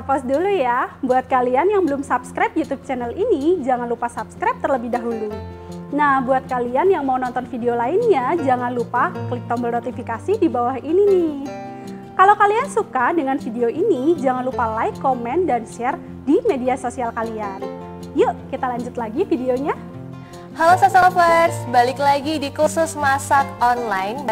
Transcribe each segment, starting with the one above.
Kita pause dulu ya. Buat kalian yang belum subscribe YouTube channel ini, jangan lupa subscribe terlebih dahulu. Nah, buat kalian yang mau nonton video lainnya, jangan lupa klik tombol notifikasi di bawah ini nih. Kalau kalian suka dengan video ini, jangan lupa like, komen, dan share di media sosial kalian. Yuk, kita lanjut lagi videonya. Halo Salsa Lovers, balik lagi di kursus masak online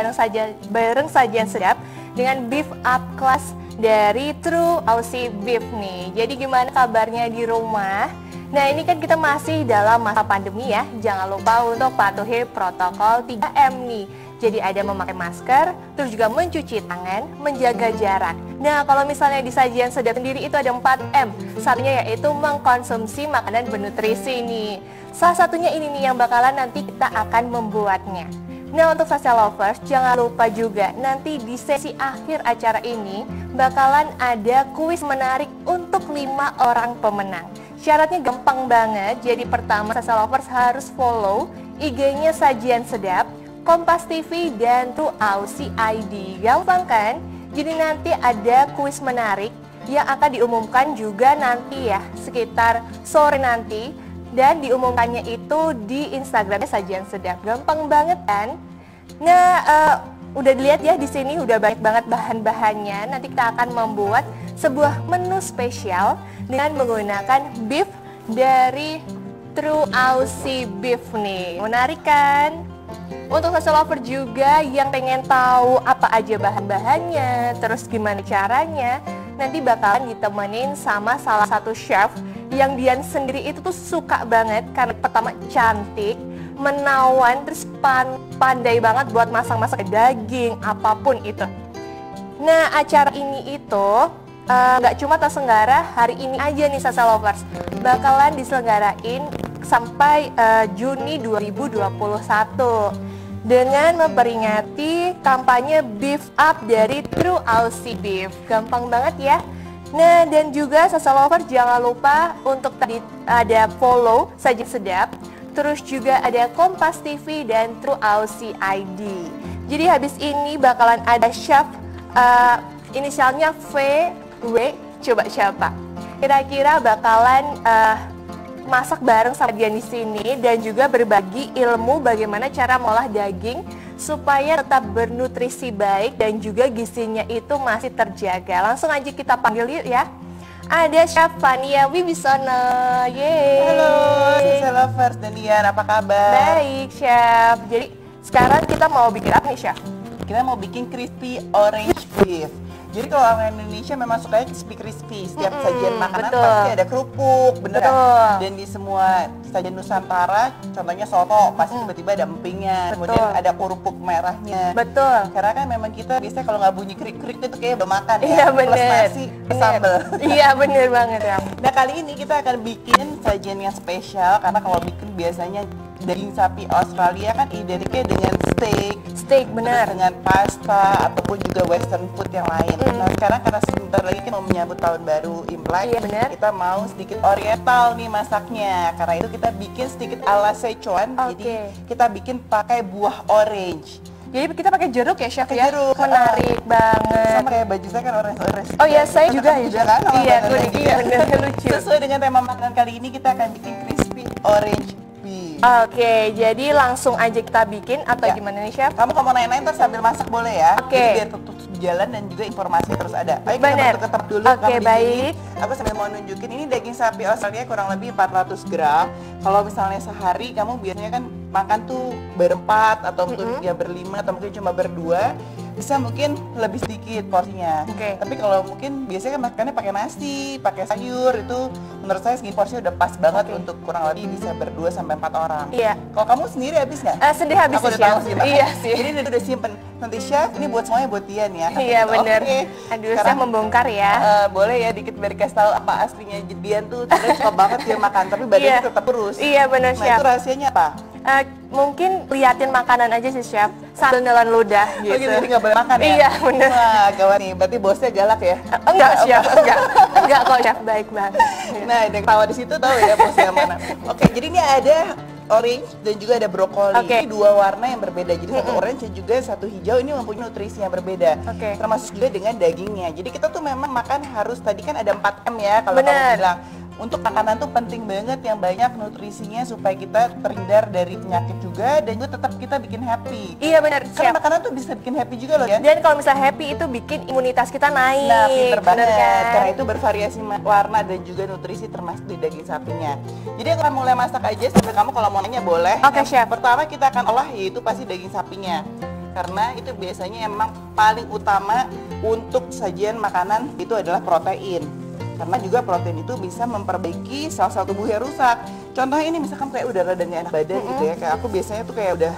bareng Sajian Sedap dengan Beef Up Class dari True Aussie Beef nih. Jadi gimana kabarnya di rumah? Nah, ini kan kita masih dalam masa pandemi ya. Jangan lupa untuk patuhi protokol 3M nih. Jadi ada memakai masker, terus juga mencuci tangan, menjaga jarak. Nah, kalau misalnya di Sajian Sedap sendiri itu ada 4M. Satunya yaitu mengkonsumsi makanan bernutrisi nih. Salah satunya ini nih yang bakalan nanti kita akan membuatnya. Nah, untuk Salsa Lovers, jangan lupa juga nanti di sesi akhir acara ini bakalan ada kuis menarik untuk 5 orang pemenang. Syaratnya gampang banget, jadi pertama Salsa Lovers harus follow IG-nya Sajian Sedap, Kompas TV, dan True Aussie ID. Gampang kan? Jadi nanti ada kuis menarik yang akan diumumkan juga nanti ya, sekitar sore nanti. Dan diumumkannya itu di Instagramnya Sajian Sedap. Gampang banget kan? Nah, udah dilihat ya di sini udah banyak banget bahan-bahannya. Nanti kita akan membuat sebuah menu spesial dengan menggunakan beef dari True Aussie Beef nih. Menarik kan? Untuk Salsa Lover juga yang pengen tahu apa aja bahan-bahannya, terus gimana caranya, nanti bakalan ditemenin sama salah satu chef yang Dian sendiri itu tuh suka banget karena pertama cantik, menawan, terus pandai banget buat masak-masak daging, apapun itu. Nah, acara ini itu nggak cuma terselenggara hari ini aja nih Salsa Lovers, bakalan diselenggarain sampai Juni 2021 dengan memperingati kampanye Beef Up dari True Aussie Beef. Gampang banget ya. Nah, dan juga Salsa Lovers jangan lupa untuk tadi ada follow Sajian Sedap, terus juga ada Kompas TV dan True Aussie ID. Jadi habis ini bakalan ada chef inisialnya VW, coba siapa? Kira-kira bakalan masak bareng sama dia di sini dan juga berbagi ilmu bagaimana cara mengolah daging supaya tetap bernutrisi baik dan juga gizinya itu masih terjaga. Langsung aja kita panggil yuk ya. Ada Chef Fania Wibisono. Yeay. Halo Salsa Lovers dan Dian, apa kabar? Baik Chef. Jadi sekarang kita mau bikin apa nih Chef? Kita mau bikin crispy orange beef. Jadi kalau orang Indonesia memang sukanya crispy. Setiap sajian makanan betul. pasti ada kerupuk, bener Betul. kan? Dan di semua sajian Nusantara, contohnya soto, pasti tiba-tiba ada empingnya, kemudian ada kerupuk merahnya. Betul. Karena kan memang kita biasanya kalau nggak bunyi krik-krik itu kayak udah makan ya. Iya bener. Plus nasi, plus sambal. Iya bener banget ya. Nah, kali ini kita akan bikin sajian yang spesial karena kalau bikin biasanya daging sapi Australia kan identiknya dengan steak, bener. terus dengan pasta ataupun juga western food yang lain. Nah, sekarang karena sebentar lagi kita mau menyambut tahun baru Imlek, Iya, bener. kita mau sedikit oriental nih masaknya. Karena itu kita bikin sedikit ala Sichuan. Jadi kita bikin pakai buah orange. Jadi kita pakai jeruk ya Chef Pakai ya? jeruk. Menarik banget. Sama kayak baju saya kan orange. Oh iya, saya juga ya. kan? Sama Iya, badannya kuning, juga. bener lucu. Sesuai dengan tema makanan kali ini kita akan bikin crispy orange beef. Oke, jadi langsung aja kita bikin atau Ya. gimana nih Chef? Kamu kalau mau nanya-nanya ntar sambil masak boleh ya. Oke. Jadi biar tetap jalan dan juga informasi terus ada. Ayo kita Bener. bentuk dulu. Oke, Kalau di baik. sini, aku sambil mau nunjukin ini daging sapi Australia kurang lebih 400 gram. Kalau misalnya sehari kamu biasanya kan makan tuh berempat atau mungkin ya berlima atau mungkin cuma berdua, bisa mungkin lebih sedikit porsinya. Oke. Tapi kalau mungkin biasanya kan makannya pakai nasi, pakai sayur, itu menurut saya segini porsinya udah pas banget untuk kurang lebih bisa berdua sampai 4 orang. Iya. Kalau kamu sendiri habis nggak? Sendiri habis Aku ya udah tahu Chef? sih, makanya. Iya sih. Jadi ini udah simpen. Nanti chef, ini buat semuanya buat Dian ya. Iya bener. Oke. Aduh, Sekarang, Chef membongkar ya. boleh ya dikit biar kasih tahu apa aslinya Dian tuh sebenarnya suka banget dia makan, tapi badannya Iya. tetap kurus. Iya bener Nah Chef. itu rahasianya apa? Mungkin liatin makanan aja sih Chef, sambil nelan ludah gitu. Oh gitu, jadi nggak boleh makan ya? Iya bener. Wah gawat nih, berarti bosnya galak ya? Enggak Chef, enggak kok Chef, baik banget. Nah, yang tawa di situ tahu ya bosnya yang mana. Oke, jadi ini ada orange dan juga ada brokoli. Oke. Ini dua warna yang berbeda. Jadi satu orange dan juga satu hijau ini mempunyai nutrisi yang berbeda. Oke. Termasuk juga dengan dagingnya. Jadi kita tuh memang makan harus, tadi kan ada 4M ya kalau kamu Bener. bilang. Untuk makanan tuh penting banget yang banyak nutrisinya supaya kita terhindar dari penyakit juga dan juga tetap kita bikin happy. Iya benar, Karena Chef. makanan tuh bisa bikin happy juga loh ya. Dan kalau misalnya happy itu bikin imunitas kita naik. Nah, pinter banget. bener kan? Karena itu bervariasi warna dan juga nutrisi termasuk di daging sapinya. Jadi aku akan mulai masak aja sampai kamu kalau mau nanya boleh. Oke, Yang Chef. Pertama kita akan olah yaitu pasti daging sapinya. Karena itu biasanya emang paling utama untuk sajian makanan itu adalah protein. Karena juga protein itu bisa memperbaiki sel-sel tubuh yang rusak. Contohnya ini misalkan kayak udah rada nggak enak badan gitu ya. Kayak aku biasanya tuh kayak udah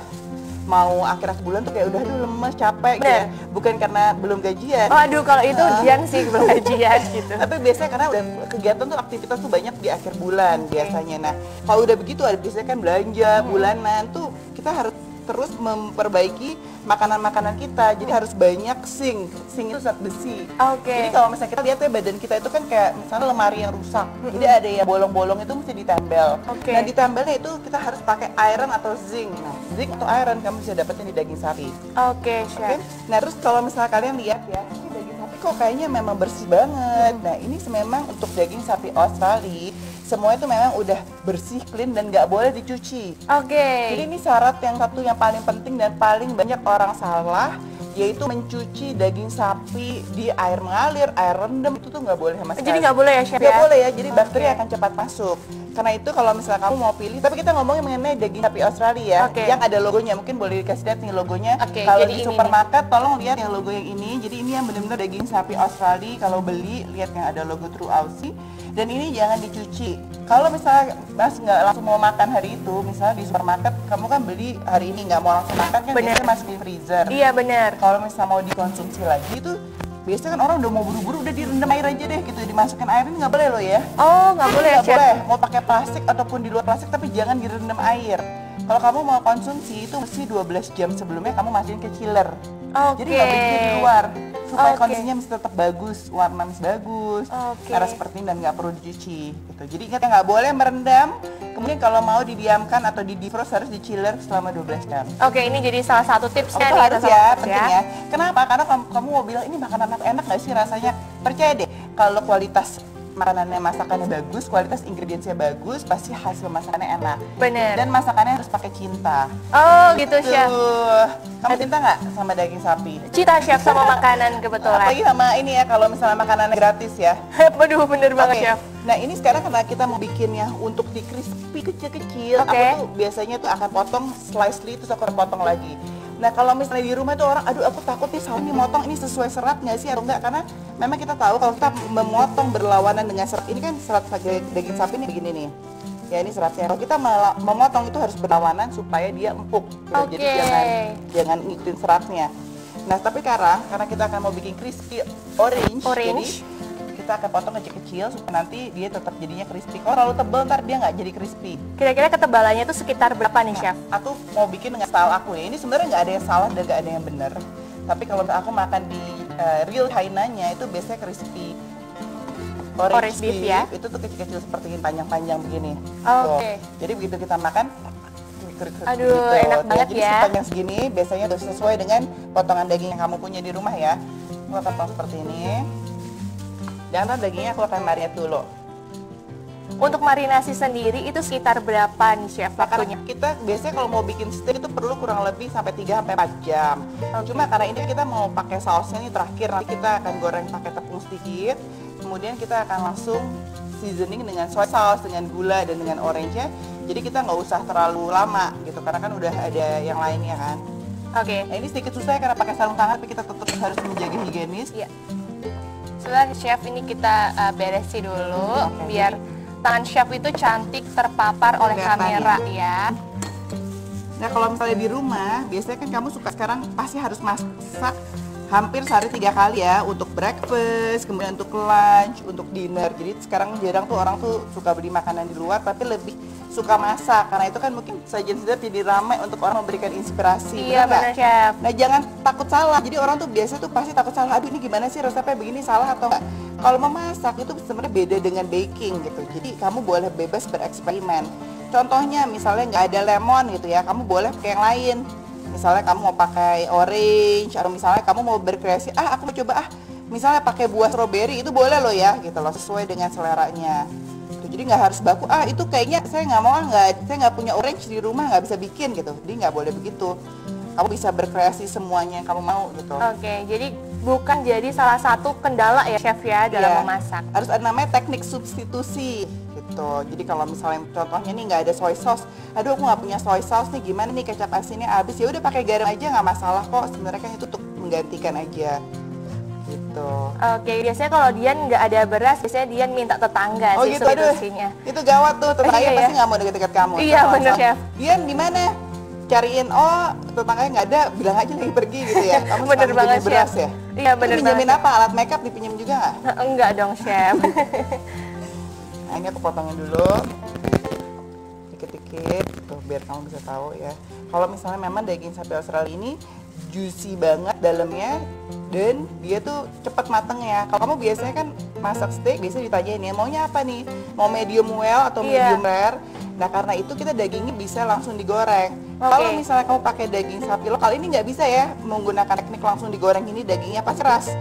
mau akhir bulan tuh kayak udah aduh lemes, capek gitu ya. Bukan karena belum gajian. Oh, aduh kalau itu ujian sih belum gajian gitu. Tapi biasanya karena udah kegiatan tuh aktivitas tuh banyak di akhir bulan biasanya. Nah, kalau udah begitu ada biasanya kan belanja bulanan tuh kita harus terus memperbaiki makanan-makanan kita. Jadi harus banyak zinc. Zinc itu zat besi. Oke. Jadi kalau misalnya kita lihat ya badan kita itu kan kayak misalnya lemari yang rusak. Jadi ada yang bolong-bolong itu mesti ditempel. Oke. Nah, ditempelnya itu kita harus pakai iron atau zinc. Nah, zinc atau iron kamu bisa dapetin di daging sapi. Oke, Oke. Chef. Nah, terus kalau misalnya kalian lihat ya, ini daging sapi kok kayaknya memang bersih banget. Nah, ini memang untuk daging sapi Australia, semua itu memang udah bersih, clean dan nggak boleh dicuci. Oke. Jadi ini syarat yang satu yang paling penting dan paling banyak orang salah, yaitu mencuci daging sapi di air mengalir, air rendam itu tuh nggak boleh sama sekali. Jadi nggak boleh ya, Chef Nggak ya? boleh ya, jadi bakteri akan cepat masuk. Karena itu kalau misalnya kamu mau pilih, tapi kita ngomongin mengenai daging sapi Australia ya, Oke. yang ada logonya, mungkin boleh dikasih lihat nih logonya. Oke, Kalau jadi di ini supermarket tolong lihat yang logo yang ini. Jadi ini yang benar-benar daging sapi Australia. Kalau beli lihat yang ada logo True Aussie. Dan ini jangan dicuci. Kalau misalnya Mas nggak langsung mau makan hari itu, misalnya di supermarket kamu kan beli hari ini nggak mau langsung makan kan Bener. biasanya masih di freezer. Iya benar. Kalau misalnya mau dikonsumsi lagi itu biasanya kan orang udah mau buru-buru udah direndam air aja deh gitu, dimasukin air ini nggak boleh loh ya. Oh, nggak boleh ya, Nggak Chef? boleh, mau pakai plastik ataupun di luar plastik tapi jangan direndam air. Kalau kamu mau konsumsi itu mesti 12 jam sebelumnya kamu masukin ke chiller. Oke. Jadi nggak boleh di luar supaya Oke. kondisinya mesti tetap bagus, warna mesti bagus, Oke. arah seperti ini dan nggak perlu dicuci. Gitu. Jadi ingat ya nggak boleh merendam. Kemudian kalau mau didiamkan atau di defrost harus di chiller selama 12 jam. Oke, ini jadi salah satu tipsnya Itu nih. harus salah ya, satu penting ya. Kenapa? Karena kamu mau bilang ini makanan enak nggak sih rasanya? Percaya deh, kalau kualitas makanannya masakannya bagus, kualitas ingredientsnya bagus, pasti hasil masakannya enak. Bener. Dan masakannya harus pakai cinta. Oh, gitu, Tuh, Chef. kamu cinta nggak sama daging sapi? Cita, Chef, sama makanan kebetulan. Apalagi sama ini ya, kalau misalnya makanannya gratis ya. Waduh, bener banget, Oke. Chef. Nah ini sekarang karena kita mau bikinnya untuk di crispy kecil-kecil, Oke. aku tuh biasanya tuh akan potong slicely terus aku akan potong lagi. Nah kalau misalnya di rumah tuh orang, aduh aku takut nih salah nih motong ini sesuai serat nggak sih atau enggak? Karena memang kita tahu kalau kita memotong berlawanan dengan serat, ini kan serat daging sapi nih begini nih. Ya ini seratnya. Kalau kita memotong itu harus berlawanan supaya dia empuk. Gitu. Oke. Jadi jangan ngikutin seratnya. Nah tapi sekarang karena kita akan mau bikin crispy orange. Orange. Jadi kita akan potong kecil-kecil supaya nanti dia tetap jadinya crispy. Kalau terlalu tebal ntar dia nggak jadi crispy. Kira-kira ketebalannya itu sekitar berapa nih, Chef? Aku mau bikin dengan style aku ya. Ini sebenarnya nggak ada yang salah dan nggak ada yang benar. Tapi kalau aku makan di real Hainanya itu biasanya crispy Orange beef ya? Itu tuh kecil-kecil seperti ini, panjang-panjang begini. Oke. Tuh. Jadi begitu kita makan Aduh, enak banget jadi ya. sepanjang segini biasanya udah sesuai dengan potongan daging yang kamu punya di rumah ya. Aku akan potong seperti ini. Dan ntar dagingnya aku akan marinate dulu. Untuk marinasi sendiri itu sekitar berapa nih, Chef, Karena waktunya? kita biasanya kalau mau bikin steak itu perlu kurang lebih sampai 3 sampai 4 jam. Cuma karena ini kita mau pakai sausnya nih terakhir, nanti kita akan goreng pakai tepung sedikit. Kemudian kita akan langsung seasoning dengan soy sauce, dengan gula dan dengan orange-nya. Jadi kita nggak usah terlalu lama gitu karena kan udah ada yang lainnya kan. Oke. Nah, ini sedikit susah ya karena pakai sarung tangan tapi kita tetap harus menjaga higienis. Iya. Sebentar, Chef, ini kita beresin dulu Oke, biar tangan Chef itu cantik terpapar oleh Kelihatan kamera ya. Nah kalau misalnya di rumah, biasanya kan kamu suka sekarang pasti harus masak hampir sehari 3 kali ya, untuk breakfast, kemudian untuk lunch, untuk dinner. Jadi sekarang jarang tuh orang tuh suka beli makanan di luar, tapi lebih suka masak. Karena itu kan mungkin sajian sedap jadi ramai untuk orang memberikan inspirasi. Iya, nggak? benar, Chef. Nah jangan takut salah. Jadi orang tuh biasa tuh pasti takut salah. Aduh ini gimana sih resepnya begini, salah atau enggak? Kalau memasak itu sebenarnya beda dengan baking gitu. Jadi kamu boleh bebas bereksperimen. contohnya misalnya nggak ada lemon gitu ya, kamu boleh pakai yang lain. Misalnya kamu mau pakai orange, atau misalnya kamu mau berkreasi, aku mau coba misalnya pakai buah stroberi, itu boleh loh ya, gitu loh, sesuai dengan seleranya. Jadi nggak harus baku, itu kayaknya saya nggak mau, saya nggak punya orange di rumah, nggak bisa bikin gitu. Jadi nggak boleh begitu. Kamu bisa berkreasi semuanya yang kamu mau gitu. Oke, jadi bukan jadi salah satu kendala ya chef ya dalam memasak. Harus ada namanya teknik substitusi gitu. Jadi kalau misalnya contohnya nih nggak ada soy sauce, aduh aku nggak punya soy sauce nih, gimana nih kecap asinnya habis, ya udah pakai garam aja nggak masalah kok. Sebenarnya kan itu untuk menggantikan aja. Gitu. Oke, biasanya kalau Dian nggak ada beras, biasanya Dian minta tetangga sih gitu, substitusinya. Itu gawat tuh, tetangganya Iya, pasti nggak mau deket-deket kamu. Iya bener chef. Dian di mana? Cariin, tetangganya nggak ada, bilang aja lagi pergi gitu ya. Kamu Bener suka banget minjemin beras chef. ya? Iya bener banget. Pinjemin apa? Alat makeup dipinjem juga nggak? Enggak dong chef. Nah ini aku potongin dulu dikit-dikit tuh biar kamu bisa tahu ya. Kalau misalnya memang daging sapi Australia ini juicy banget dalamnya dan dia tuh cepat matengnya. Kalau kamu biasanya kan masak steak biasanya ditanyain ya maunya apa nih, mau medium well atau medium rare. Nah karena itu kita dagingnya bisa langsung digoreng. Kalau misalnya kamu pakai daging sapi lokal ini nggak bisa ya menggunakan teknik langsung digoreng, ini dagingnya pas keras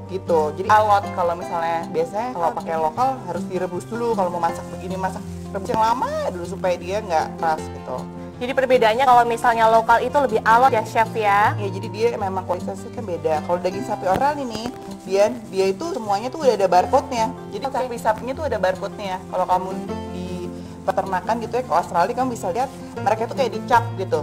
gitu. Jadi alot kalau misalnya biasanya kalau pakai lokal harus direbus dulu. Kalau mau masak begini masak rebus yang lama dulu supaya dia nggak keras gitu. Jadi perbedaannya kalau misalnya lokal itu lebih alot ya chef ya? Ya jadi dia memang kualitasnya kan beda. Kalau daging sapi oral ini dia itu semuanya tuh udah ada barcode-nya. Jadi sapi-sapinya tuh ada barcode-nya. Kalau kamu di peternakan gitu ya ke Australia kamu bisa lihat mereka itu kayak dicap gitu.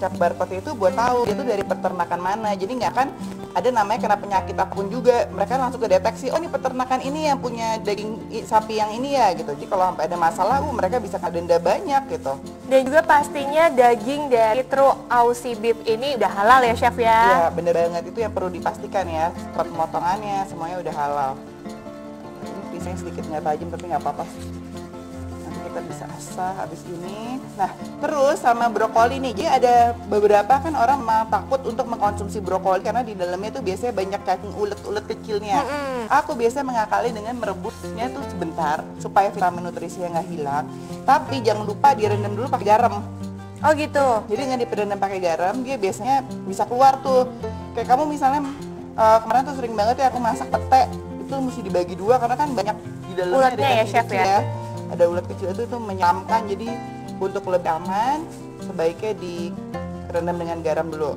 Cap barcode itu buat tahu dia tuh dari peternakan mana. Jadi nggak kan ada namanya kena penyakit apapun juga, mereka langsung kedeteksi, oh ini peternakan ini yang punya daging sapi yang ini ya gitu. Jadi kalau sampai ada masalah, mereka bisa kena denda banyak gitu. Dan juga pastinya daging dari True Aussie Beef ini udah halal ya chef ya? Iya bener banget, itu yang perlu dipastikan ya. Pemotongannya semuanya udah halal. Ini pisangnya sedikit nggak tajam tapi nggak apa-apa. Kita bisa asah habis ini. Nah terus sama brokoli nih, jadi ada beberapa kan orang takut untuk mengkonsumsi brokoli karena di dalamnya tuh biasanya banyak cacing ulet-ulet kecilnya. Aku biasanya mengakali dengan merebusnya tuh sebentar supaya vitamin nutrisinya nggak hilang, tapi jangan lupa direndam dulu pakai garam. Oh gitu. Jadi dengan direndam pakai garam dia biasanya bisa keluar tuh. Kayak kamu misalnya kemarin tuh sering banget ya aku masak pete, itu mesti dibagi dua karena kan banyak di dalamnya uletnya ada ya chef ya? Ada ulat kecil itu menyeramkan, jadi untuk lebih aman sebaiknya direndam dengan garam dulu.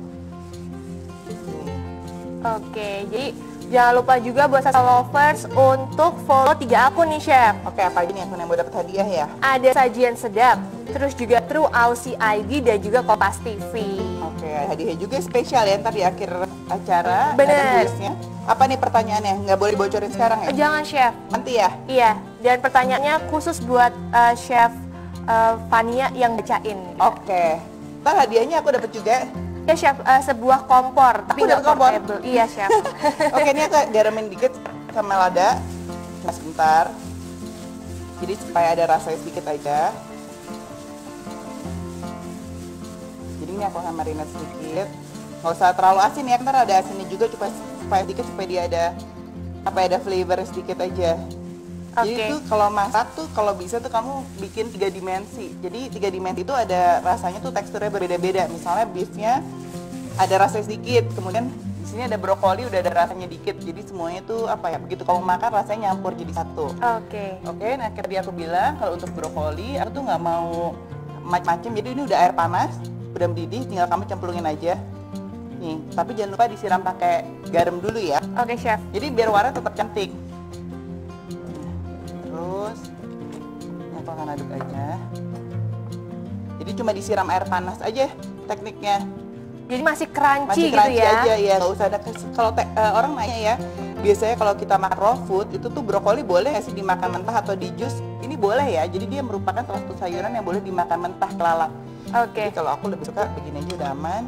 Oke, jadi jangan lupa juga buat Sasa Lovers untuk follow 3 akun nih chef. Oke, apa aja nih akun yang mau dapat hadiah ya? Ada Sajian Sedap, terus juga True Aussie ID dan juga Kompas TV. Oke, hadiah juga spesial ya ntar di akhir acara. Bener. Ada tulisnya. Apa nih pertanyaannya? Nggak boleh bocorin sekarang ya? Jangan chef. Nanti ya? Iya, dan pertanyaannya khusus buat chef Fania yang bacain. Oke, ntar hadiahnya aku dapat juga. Ya chef, sebuah kompor, tapi nggak kompor? portable. Iya chef. Oke, ini aku garamin dikit sama lada. Cuma sebentar. Jadi supaya ada rasanya sedikit aja. Jadi ini aku akan marinate sedikit. Nggak usah terlalu asin ya, ntar ada asinnya juga supaya dikit supaya dia ada flavor sedikit aja. Jadi tuh kalau masak tuh kalau bisa tuh kamu bikin 3 dimensi. Jadi 3 dimensi itu ada rasanya tuh teksturnya berbeda-beda. Misalnya beefnya ada rasanya sedikit, kemudian di sini ada brokoli udah ada rasanya dikit. Jadi semuanya tuh begitu kamu makan rasanya nyampur jadi satu. Oke. Nah tadi aku bilang kalau untuk brokoli aku tuh nggak mau macam-macam. Jadi ini udah air panas, udah mendidih, tinggal kamu cemplungin aja. Nih, tapi jangan lupa disiram pakai garam dulu ya. Oke chef. Jadi biar warna tetap cantik. Terus, aku akan aduk aja. Jadi cuma disiram air panas aja tekniknya. Jadi masih crunchy gitu crunchy ya? aja ya, nggak usah ada kalau orang nanya ya, biasanya kalau kita makan raw food itu tuh brokoli boleh nggak sih dimakan mentah atau di jus? Ini boleh ya, jadi dia merupakan salah satu sayuran yang boleh dimakan mentah kelalap. Oke. Jadi kalau aku lebih suka begini aja udah aman.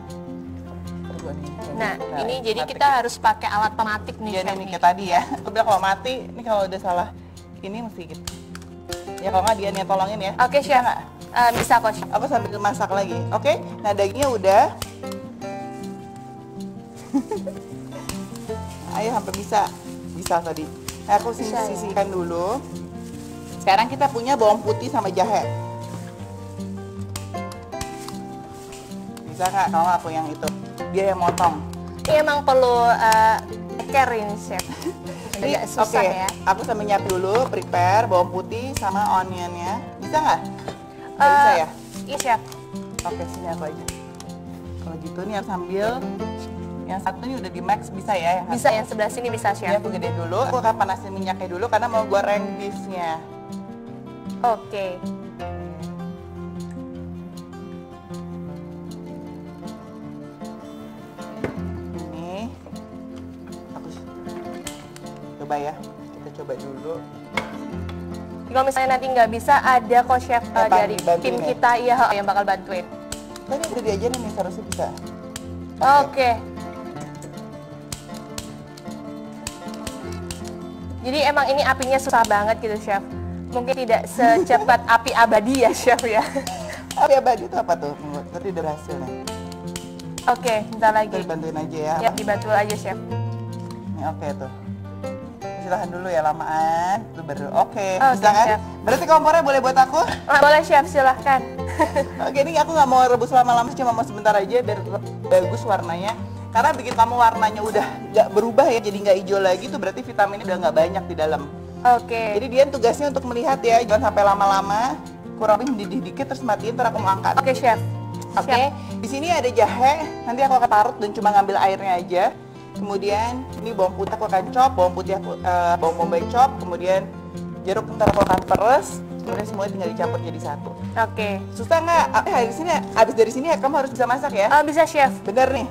Nah, ini jadi kita harus pakai alat pematik nih chef. Ini kayak tadi ya, aku bilang kalau mati, ini kalau udah salah ini mesti gitu. Ya kalau nggak dia nih tolongin ya. Oke chef. Bisa kok chef. Aku sambil masak lagi. Oke, nah dagingnya udah. Ayo hampir bisa tadi. Nah, aku sisihkan dulu. Sekarang kita punya bawang putih sama jahe. Bisa nggak kalau aku yang itu? Dia yang motong. Ini emang perlu care ini, Chef. Agak susah ya. Aku sambil nyiapin dulu, prepare bawang putih sama onionnya. Bisa nggak? Nggak bisa ya? Iya, Chef. Oke, sini aku aja. Kalau gitu nih harus sambil yang satu ini udah di max, bisa ya? Yang Bisa, yang sebelah sini bisa, ini Chef. aku gedein dulu. Aku akan panasin minyaknya dulu karena mau goreng beefnya. Oke. Ini aku coba ya. Kita coba dulu. Kalau misalnya nanti nggak bisa, ada kok Chef dari dibantuin tim ya? kita yang bakal bantuin. Tadi udah diajarin nih, seharusnya bisa. Oke. Jadi emang ini apinya susah banget gitu, Chef. Mungkin tidak secepat api abadi ya, Chef ya. Api abadi itu apa tuh? Tadi udah berhasil nih. Oke, bentar lagi. Kita bantuin aja ya. Ya, dibantu aja, Chef. Ini oke tuh. Silahkan dulu ya, lamaan. Itu baru. Oke, Oke, bisa kan? Chef. Berarti kompornya boleh buat aku? Boleh, Chef, silahkan. Oke, ini aku nggak mau rebus lama-lama, cuma mau sebentar aja biar tetap bagus warnanya. Karena bikin kamu warnanya udah nggak berubah ya, jadi nggak hijau lagi tuh berarti vitaminnya udah nggak banyak di dalam. Oke. Jadi dia tugasnya untuk melihat ya, jangan sampai lama-lama. Kurang lebih mendidih dikit terus matiin, ntar aku mau angkat. Oke, Chef. Oke, Siap. di sini ada jahe, nanti aku akan parut dan cuma ngambil airnya aja. Kemudian ini bawang putih aku akan chop, bawang putih aku bawang bombay chop, kemudian jeruk ntar aku akan peres, kemudian semuanya tinggal dicampur jadi satu. Oke. Susah nggak? Abis dari sini kamu harus bisa masak ya? Bisa, Chef. Bener nih.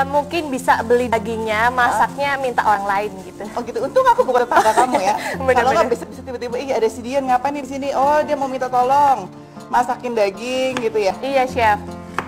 Mungkin bisa beli dagingnya, masaknya minta orang lain gitu. Oh gitu, untung aku bukan tetangga kamu ya. Bener, Kalau nggak bener. bisa tiba-tiba, ih ada si Dian ngapain nih di sini? Oh dia mau minta tolong masakin daging gitu ya? Iya, Chef.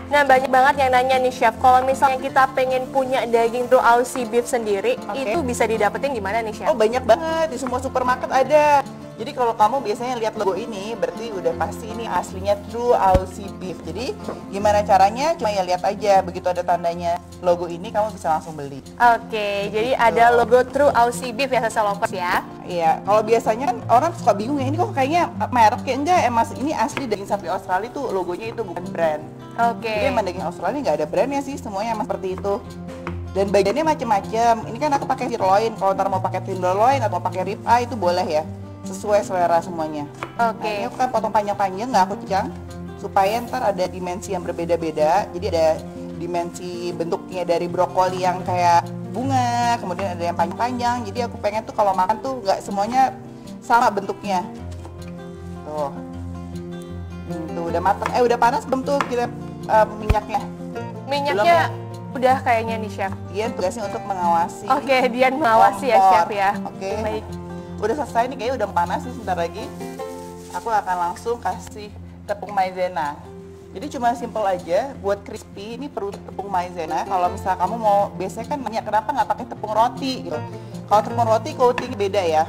Nah, banyak banget yang nanya nih, Chef. Kalau misalnya kita pengen punya daging True Aussie Beef sendiri, Oke. itu bisa didapetin di mana nih, Chef? Oh banyak banget, di semua supermarket ada. Jadi kalau kamu biasanya lihat logo ini, berarti udah pasti ini aslinya True Aussie Beef. Jadi gimana caranya? Cuma ya lihat aja, begitu ada tandanya logo ini kamu bisa langsung beli. Oke, jadi ada logo True Aussie Beef ya, Sasa Lovers ya. Iya, kalau biasanya kan orang suka bingung ya, ini kok kayaknya merek ya enggak, emas ini asli daging sapi Australia tuh logonya itu bukan brand. Oke. Jadi emang daging Australia nggak ada brandnya sih, semuanya emang seperti itu. Dan bagiannya macam-macam. Ini kan aku pakai sirloin, kalau ntar mau pakai tenderloin atau mau pakai rib eye itu boleh ya, sesuai selera semuanya. Oke. Nah, ini aku kan potong panjang-panjang, nggak aku cecang, supaya ntar ada dimensi yang berbeda-beda. Jadi ada dimensi bentuknya dari brokoli yang kayak bunga, kemudian ada yang panjang-panjang. Jadi aku pengen tuh kalau makan tuh nggak semuanya sama bentuknya. Tuh. Tuh udah matang. Udah panas belum tuh kita minyaknya? Minyaknya udah kayaknya nih, Chef. Dia tugasnya untuk mengawasi. Oke, Dian mengawasi ya, kompor. Chef ya. Oke. Baik. Udah selesai nih, kayaknya udah panas nih, sebentar lagi. Aku akan langsung kasih tepung maizena. Jadi cuma simple aja, buat crispy ini perlu tepung maizena. Kalau misalnya kamu mau, biasanya kan nanya kenapa nggak pakai tepung roti gitu. Kalau tepung roti coating beda ya.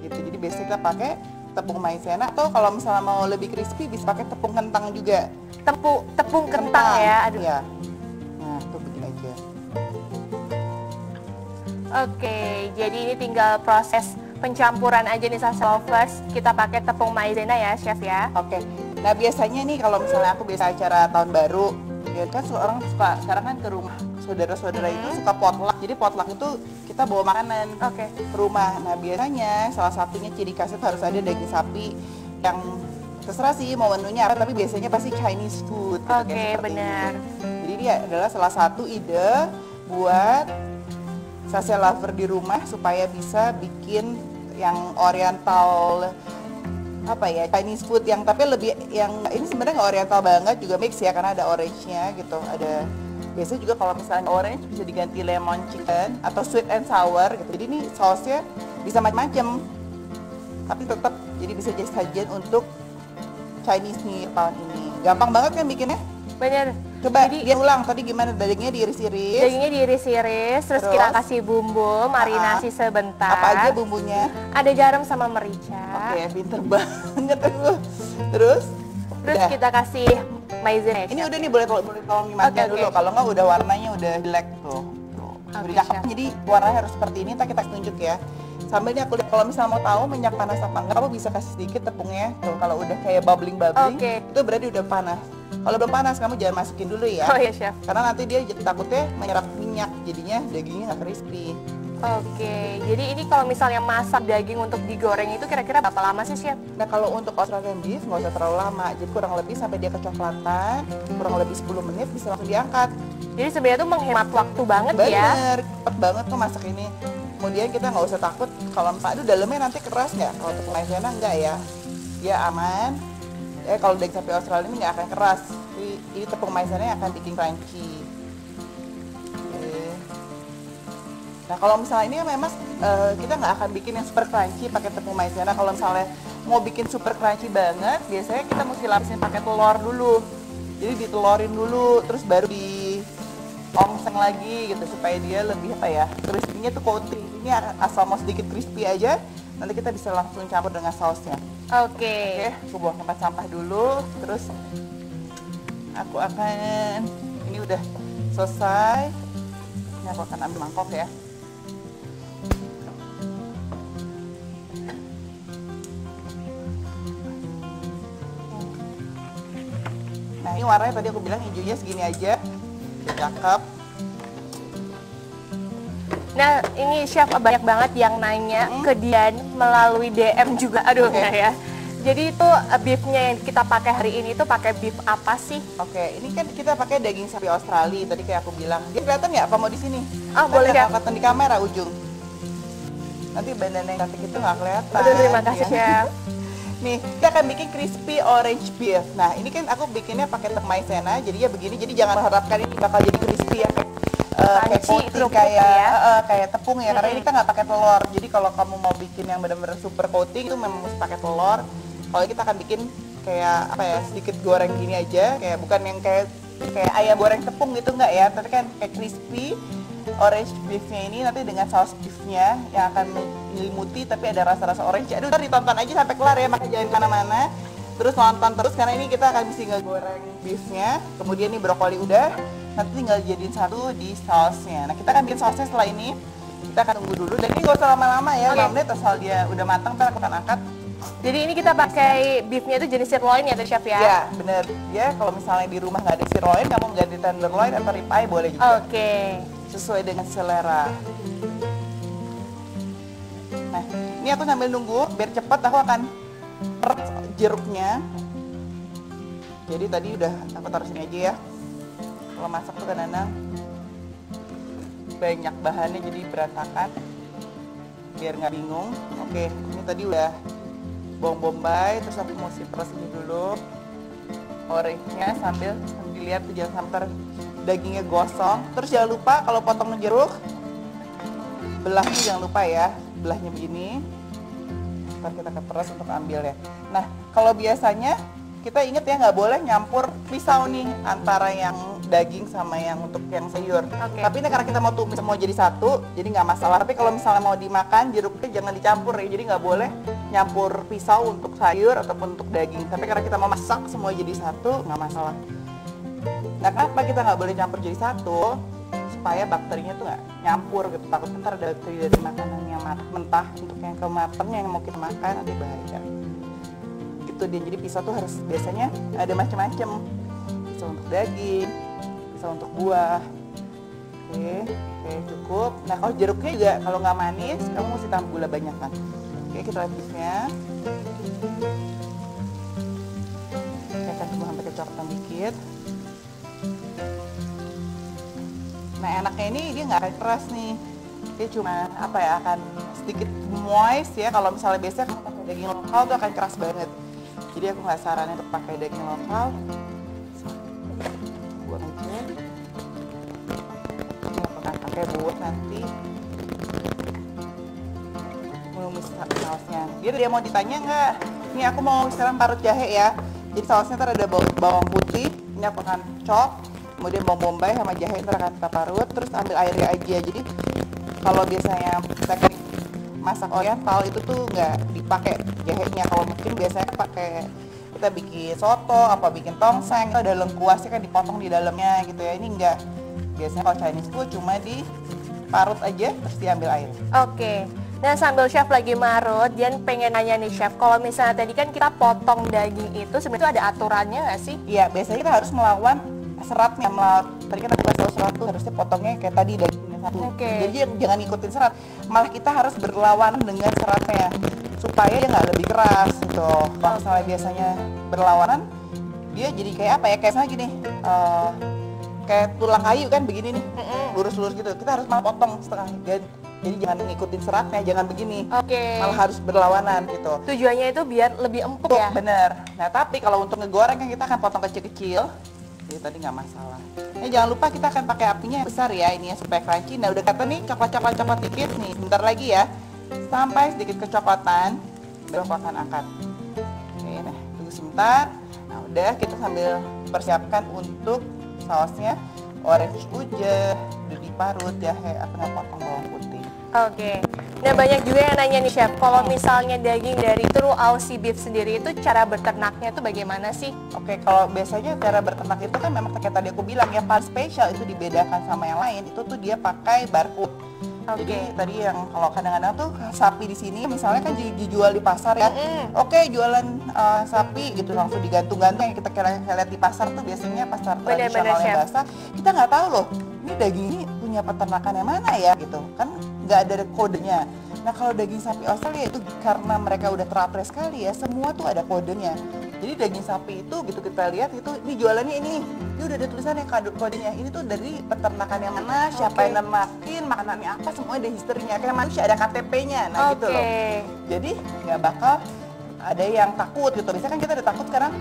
Gitu. Jadi biasanya kita pakai tepung maizena, atau kalau misalnya mau lebih crispy bisa pakai tepung kentang juga. Tepung kentang ya. Aduh. Ya. Nah, tuh begini aja. Oke, jadi ini tinggal proses pencampuran aja nih, Sasa Lovers. Kita pakai tepung maizena ya, Chef ya. Oke. Nah, biasanya nih kalau misalnya aku biasa acara tahun baru, ya kan orang suka sekarang kan ke rumah saudara-saudara itu suka potluck. Jadi potluck itu kita bawa makanan Oke. ke rumah. Nah, biasanya salah satunya ciri khasnya harus ada daging sapi yang terserah sih mau menunya apa, tapi biasanya pasti Chinese food. Gitu, Oke, kayak seperti benar. ini. Jadi dia adalah salah satu ide buat Sasa Lover di rumah supaya bisa bikin yang oriental, apa ya, Chinese food yang tapi lebih yang ini sebenarnya nggak oriental banget, juga mix ya karena ada orange-nya gitu. Ada biasanya juga kalau misalnya orange bisa diganti lemon chicken atau sweet and sour gitu. Jadi ini sausnya bisa macam-macam. Tapi tetap jadi bisa jadi sajian untuk Chinese New Year tahun ini. Gampang banget kan bikinnya? Bener. Coba Jadi- dia ulang tadi gimana, dagingnya diiris-iris. Dagingnya diiris-iris, terus kita kasih bumbu, marinasi sebentar. Apa aja bumbunya? Ada garam sama merica. Oke, pinter banget aku. Terus? Terus Udah. kita kasih maizena. Ini udah nih, boleh tolong dimakan Oke, dulu. oke. Kalau nggak udah warnanya udah jelek tuh. Udah Oke, cakep. Chef. Jadi warnanya harus seperti ini. Ntar kita tunjuk ya. Sambil ini aku kalau misalnya mau tahu minyak panas apa enggak, kamu bisa kasih sedikit tepungnya. Tuh, kalau udah kayak bubbling, Oke. itu berarti udah panas. Kalau belum panas kamu jangan masukin dulu ya. Oh iya chef. Karena nanti dia takutnya menyerap minyak, jadinya dagingnya nggak crispy. Oke, jadi ini kalau misalnya masak daging untuk digoreng itu kira-kira berapa lama sih chef? Nah kalau untuk Australian beef nggak usah terlalu lama, jadi kurang lebih sampai dia kecoklatan, kurang lebih 10 menit bisa langsung diangkat. Jadi sebenarnya tuh menghemat waktu banget ya. Bener, cepet banget tuh masak ini. Kemudian kita nggak usah takut kalau misalnya aduh dalamnya nanti keras nggak. Kalau untuk maizena enggak ya, dia aman. Kalau daging sapi Australia ini nggak akan keras. Ini tepung maizena yang akan bikin crunchy. Nah kalau misalnya ini memang kita nggak akan bikin yang super crunchy pakai tepung maizena. Kalau misalnya mau bikin super crunchy banget, biasanya kita mesti lapisin pakai telur dulu. Jadi ditelorin dulu, terus baru di ongseng lagi gitu supaya dia lebih apa ya, crispy-nya tuh coating. Ini asal mau sedikit crispy aja, nanti kita bisa langsung campur dengan sausnya. Oke, Aku buang tempat sampah dulu, terus aku akan, ini udah selesai. Ini aku akan ambil mangkok ya. Nah ini warnanya tadi aku bilang hijaunya segini aja, cakep. nah ini chef banyak banget yang nanya ke Dian melalui DM juga, aduh ya. Jadi itu beefnya yang kita pakai hari ini tuh pakai beef apa sih? Oke, ini kan kita pakai daging sapi Australia. Tadi kayak aku bilang, dia kelihatan nggak apa mau di sini? Ah, boleh ya. Kelihatan di kamera ujung. Nanti badan yang cantik itu nggak kelihatan. Aduh terima kasih ya. chef. Nih, kita akan bikin crispy orange beef. Nah, ini kan aku bikinnya pakai tepung maizena, jadi ya begini. Jadi jangan mengharapkan ini bakal jadi crispy ya. Kayak Crunchy, coating, kerupuk ya. kayak tepung ya. Karena ini kan nggak pakai telur. Jadi kalau kamu mau bikin yang benar-benar super coating itu memang mesti pakai telur. Kalau kita akan bikin kayak apa ya, sedikit goreng gini aja, kayak bukan yang kayak ayam goreng tepung gitu enggak ya, tapi kan kayak crispy orange beefnya ini nanti dengan saus beefnya yang akan menyelimuti tapi ada rasa-rasa orange. Aduh, ntar ditonton aja sampai kelar ya, makanya jangan kemana-mana. Terus nonton terus karena ini kita akan bisa ngegoreng beefnya. Kemudian nih brokoli udah, nanti tinggal jadiin satu di sausnya. Nah kita akan bikin sausnya setelah ini. Kita akan tunggu dulu dan ini gak usah lama-lama ya, 5 menit asal dia udah matang, ntar aku akan angkat. Jadi ini kita pakai beefnya itu jenis sirloin ya tuh chef ya? Ya bener, ya kalau misalnya di rumah nggak ada sirloin, kamu ganti tenderloin atau ribeye boleh juga. Oke. Sesuai dengan selera. Nah, ini aku sambil nunggu, biar cepat aku akan peret jeruknya. Jadi tadi udah aku taruh sini aja ya. Kalau masak tuh kadang-kadang banyak bahannya jadi berantakan, biar nggak bingung. Oke, ini tadi udah bawang bombay, terus aku mau peres ini dulu orange-nya sambil lihat tuh jangan sampai dagingnya gosong. Terus jangan lupa kalau potong jeruk, belahnya jangan lupa ya, belahnya begini. Ntar kita akan peres untuk ambil ya. Nah kalau biasanya kita inget ya nggak boleh nyampur pisau nih antara yang daging sama yang untuk yang sayur. Tapi ini karena kita mau tumis semua jadi satu, jadi nggak masalah. Tapi kalau misalnya mau dimakan jeruknya jangan dicampur ya, jadi nggak boleh nyampur pisau untuk sayur ataupun untuk daging. Tapi karena kita mau masak semua jadi satu, nggak masalah. Nah kenapa kita nggak boleh campur jadi satu? Supaya bakterinya tuh nggak nyampur gitu. Takut ntar ada bakteri dari makanan yang mentah untuk yang kematang yang mau kita makan nanti bahaya. Gitu dia, jadi pisau tuh harus biasanya ada macam-macam. Pisau untuk daging, pisau untuk buah. Oke, cukup. Nah kalau jeruknya juga kalau nggak manis, kamu mesti tambah gula banyak kan. Oke, kita lihat beefnya. Kita akan tunggu sampai kecoklatan dikit. Nah enaknya ini dia nggak akan keras nih, dia cuma apa ya, akan sedikit moist ya. Kalau misalnya biasanya kamu pakai daging lokal tuh akan keras banget. Jadi aku nggak saranin untuk pakai daging lokal. Buat aja. Ini aku akan pakai buat nanti menumis sausnya. Dia mau ditanya nggak? Ini aku mau sekarang parut jahe ya. Jadi sausnya ntar ada bawang putih. Ini aku akan chop. Kemudian bawang bombay sama jahe ntar akan kita parut, terus ambil airnya aja. Jadi kalau biasanya teknik masak oriental itu tuh nggak dipakai jahenya. Kalau mungkin biasanya pakai kita bikin soto, apa bikin tongseng, itu ada lengkuasnya kan dipotong di dalamnya gitu ya. Ini enggak. Biasanya kalau Chinese tuh cuma diparut aja terus diambil air. Oke. Nah, sambil chef lagi marut, Dian pengen nanya nih chef, kalau misalnya tadi kan kita potong daging itu sebenarnya ada aturannya nggak sih? Iya, biasanya kita harus melawan seratnya. Tadi kan aku kasih tahu serat tuh harusnya potongnya kayak tadi dagingnya satu. Jadi jangan ikutin serat, malah kita harus berlawanan dengan seratnya supaya dia nggak lebih keras gitu. Kalau misalnya biasanya berlawanan, dia jadi kayak apa ya? Kayak misalnya gini, kayak tulang kayu kan begini nih, lurus-lurus gitu. Kita harus malah potong setengah. Jadi jangan ngikutin seratnya, jangan begini. Malah harus berlawanan gitu. Tujuannya itu biar lebih empuk ya? Bener. Nah tapi kalau untuk ngegoreng kan kita akan potong kecil-kecil. Jadi tadi nggak masalah. Nah jangan lupa kita akan pakai apinya yang besar ya, ini ya supaya crunchy. Nah udah kata nih coklat dikit nih, bentar lagi ya. Sampai sedikit kecoklatan, baru aku akan angkat. Oke, nah tunggu sebentar. Nah udah kita sambil persiapkan untuk sausnya. Orange udah diparut, jahe, aku mau potong bawang putih. Oke. Nah banyak juga yang nanya nih chef, kalau misalnya daging dari True Aussie Beef sendiri itu cara berternaknya itu bagaimana sih? Oke, kalau biasanya cara berternak itu kan memang kayak tadi aku bilang ya, paling spesial itu dibedakan sama yang lain itu tuh dia pakai barcode. Jadi tadi yang kalau kadang-kadang tuh sapi di sini misalnya kan dijual di pasar ya. Oke, jualan sapi gitu langsung digantung-gantung yang kita lihat di pasar tuh biasanya pasar tradisional yang basah. Kita nggak tahu loh, ini daging ini punya peternakan yang mana ya gitu. Kan nggak ada kodenya. Nah kalau daging sapi Australia itu karena mereka udah teratur sekali ya, semua tuh ada kodenya. Jadi daging sapi itu gitu kita lihat itu ini jualannya ini udah ada tulisannya kodenya. Ini tuh dari peternakan yang mana, siapa yang nemakin, makanannya apa, semua ada historinya. Kayak manusia ada KTP-nya, nah gitu loh. Jadi nggak bakal ada yang takut gitu. Biasanya kan kita udah takut sekarang.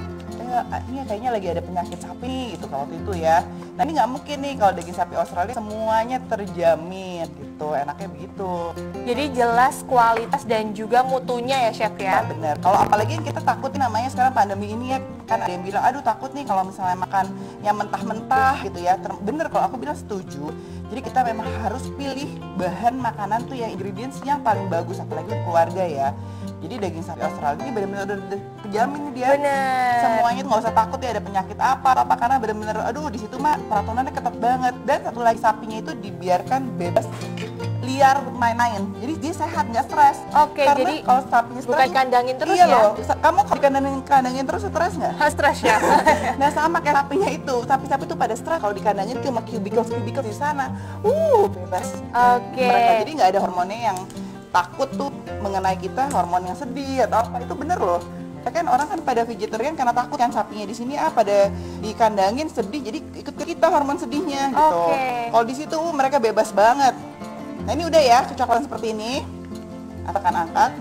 Ini kayaknya lagi ada penyakit sapi gitu kalau waktu itu ya. Nah ini nggak mungkin nih kalau daging sapi Australia semuanya terjamin gitu, enaknya begitu. Jadi jelas kualitas dan juga mutunya ya chef ya? Nah, bener. Kalau apalagi yang kita takut namanya sekarang pandemi ini ya, kan ada yang bilang aduh takut nih kalau misalnya makan yang mentah-mentah gitu ya. Bener, kalau aku bilang setuju. Jadi kita memang harus pilih bahan makanan tuh yang ingredients yang paling bagus, apalagi keluarga ya. Jadi daging sapi Australia ini benar-benar udah terjamin nih dia. Bener. Semuanya tuh nggak usah takut ya ada penyakit apa karena benar-benar aduh di situ mah peratonannya ketat banget. Dan satu lagi sapinya itu dibiarkan bebas liar main-main. Jadi dia sehat, nggak stres. Oke, karena jadi kalau sapinya stres, bukan kandangin terus iya ya? loh. Kamu kalau kandangin terus stres nggak? Stres ya. Nah sama kayak sapinya itu, sapi-sapi itu pada stres kalau dikandangin cuma cubicle di sana. Bebas. Mereka jadi nggak ada hormonnya yang takut tuh mengenai kita, hormon yang sedih atau apa, itu bener loh. Ya kan orang kan pada vegetarian karena takut kan sapinya di sini pada dikandangin sedih, jadi ikut ke kita hormon sedihnya gitu. Kalau di situ mereka bebas banget. Nah ini udah ya kecoklatan seperti ini, akan angkat.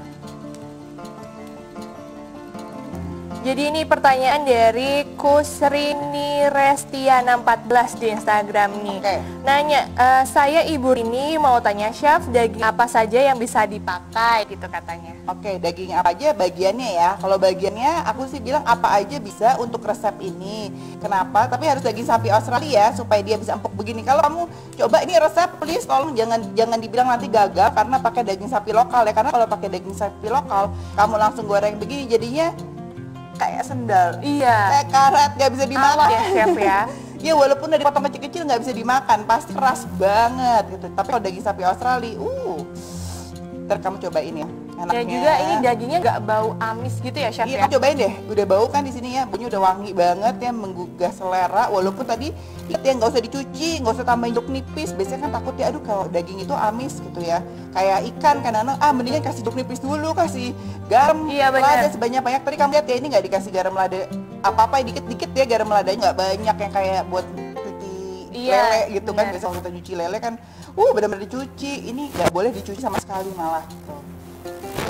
Jadi ini pertanyaan dari Kusrini Restiana 14 di Instagram nih. Nanya, saya ibu ini mau tanya chef daging apa saja yang bisa dipakai gitu katanya. Oke, daging apa aja bagiannya ya. Kalau bagiannya aku sih bilang apa aja bisa untuk resep ini. Kenapa? Tapi harus daging sapi Australia supaya dia bisa empuk begini. Kalau kamu coba ini resep, please tolong jangan dibilang nanti gagal karena pakai daging sapi lokal ya. Karena kalau pakai daging sapi lokal, kamu langsung goreng begini jadinya kayak sendal, kayak karet, nggak bisa dimakan ya chef ya. Ya walaupun udah dipotong kecil-kecil nggak bisa dimakan, pasti keras banget gitu. Tapi kalau daging sapi Australia, ntar kamu cobain ya, enaknya. Dan juga ini dagingnya nggak bau amis gitu ya chef ya? Iya, cobain deh, udah bau kan di sini ya, bunyi udah wangi banget ya, menggugah selera. Walaupun tadi lihat ya nggak usah dicuci, nggak usah tambahin jeruk nipis. Biasanya kan takut ya, aduh kalau daging itu amis gitu ya. Kayak ikan kan, mendingan kasih jeruk nipis dulu, kasih garam lada sebanyak-banyak. Tadi kamu lihat ya, ini nggak dikasih garam lada apa-apa, dikit-dikit ya garam ladanya, nggak banyak yang kayak buat cuci lele gitu kan. Biasa kalau kita cuci lele kan, benar-benar dicuci. Ini nggak boleh dicuci sama sekali malah.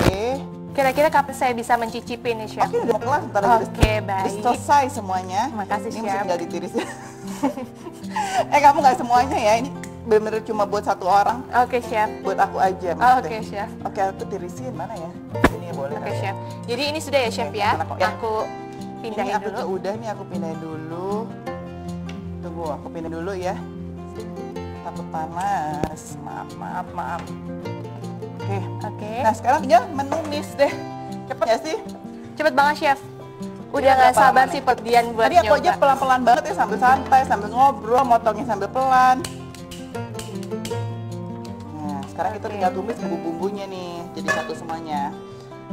Gitu. Kira-kira kapan saya bisa mencicipi nih chef? Oke, udah mau kelas, ntar udah selesai semuanya. Makasih ini chef. Ini tinggal ditirisin. Kamu nggak semuanya ya, ini bener-bener cuma buat satu orang. Oke chef. Buat aku aja. Oke chef. Oke, aku tirisin mana ya? Ini ya boleh. Oke chef. Jadi ini sudah ya chef ya? Aku pindahin ini aku dulu. Udah nih, aku pindahin dulu. Tunggu, aku pindahin dulu ya. Takut panas. Maaf. Oke. Nah sekarang tinggal menumis deh. Cepet ya sih? Cepet banget chef. Udah nggak sabar sih Dian buat tadi aku aja pelan-pelan banget ya, sambil santai, sambil ngobrol, motongnya sambil pelan. Nah sekarang kita tinggal tumis bumbu-bumbunya nih, jadi satu semuanya.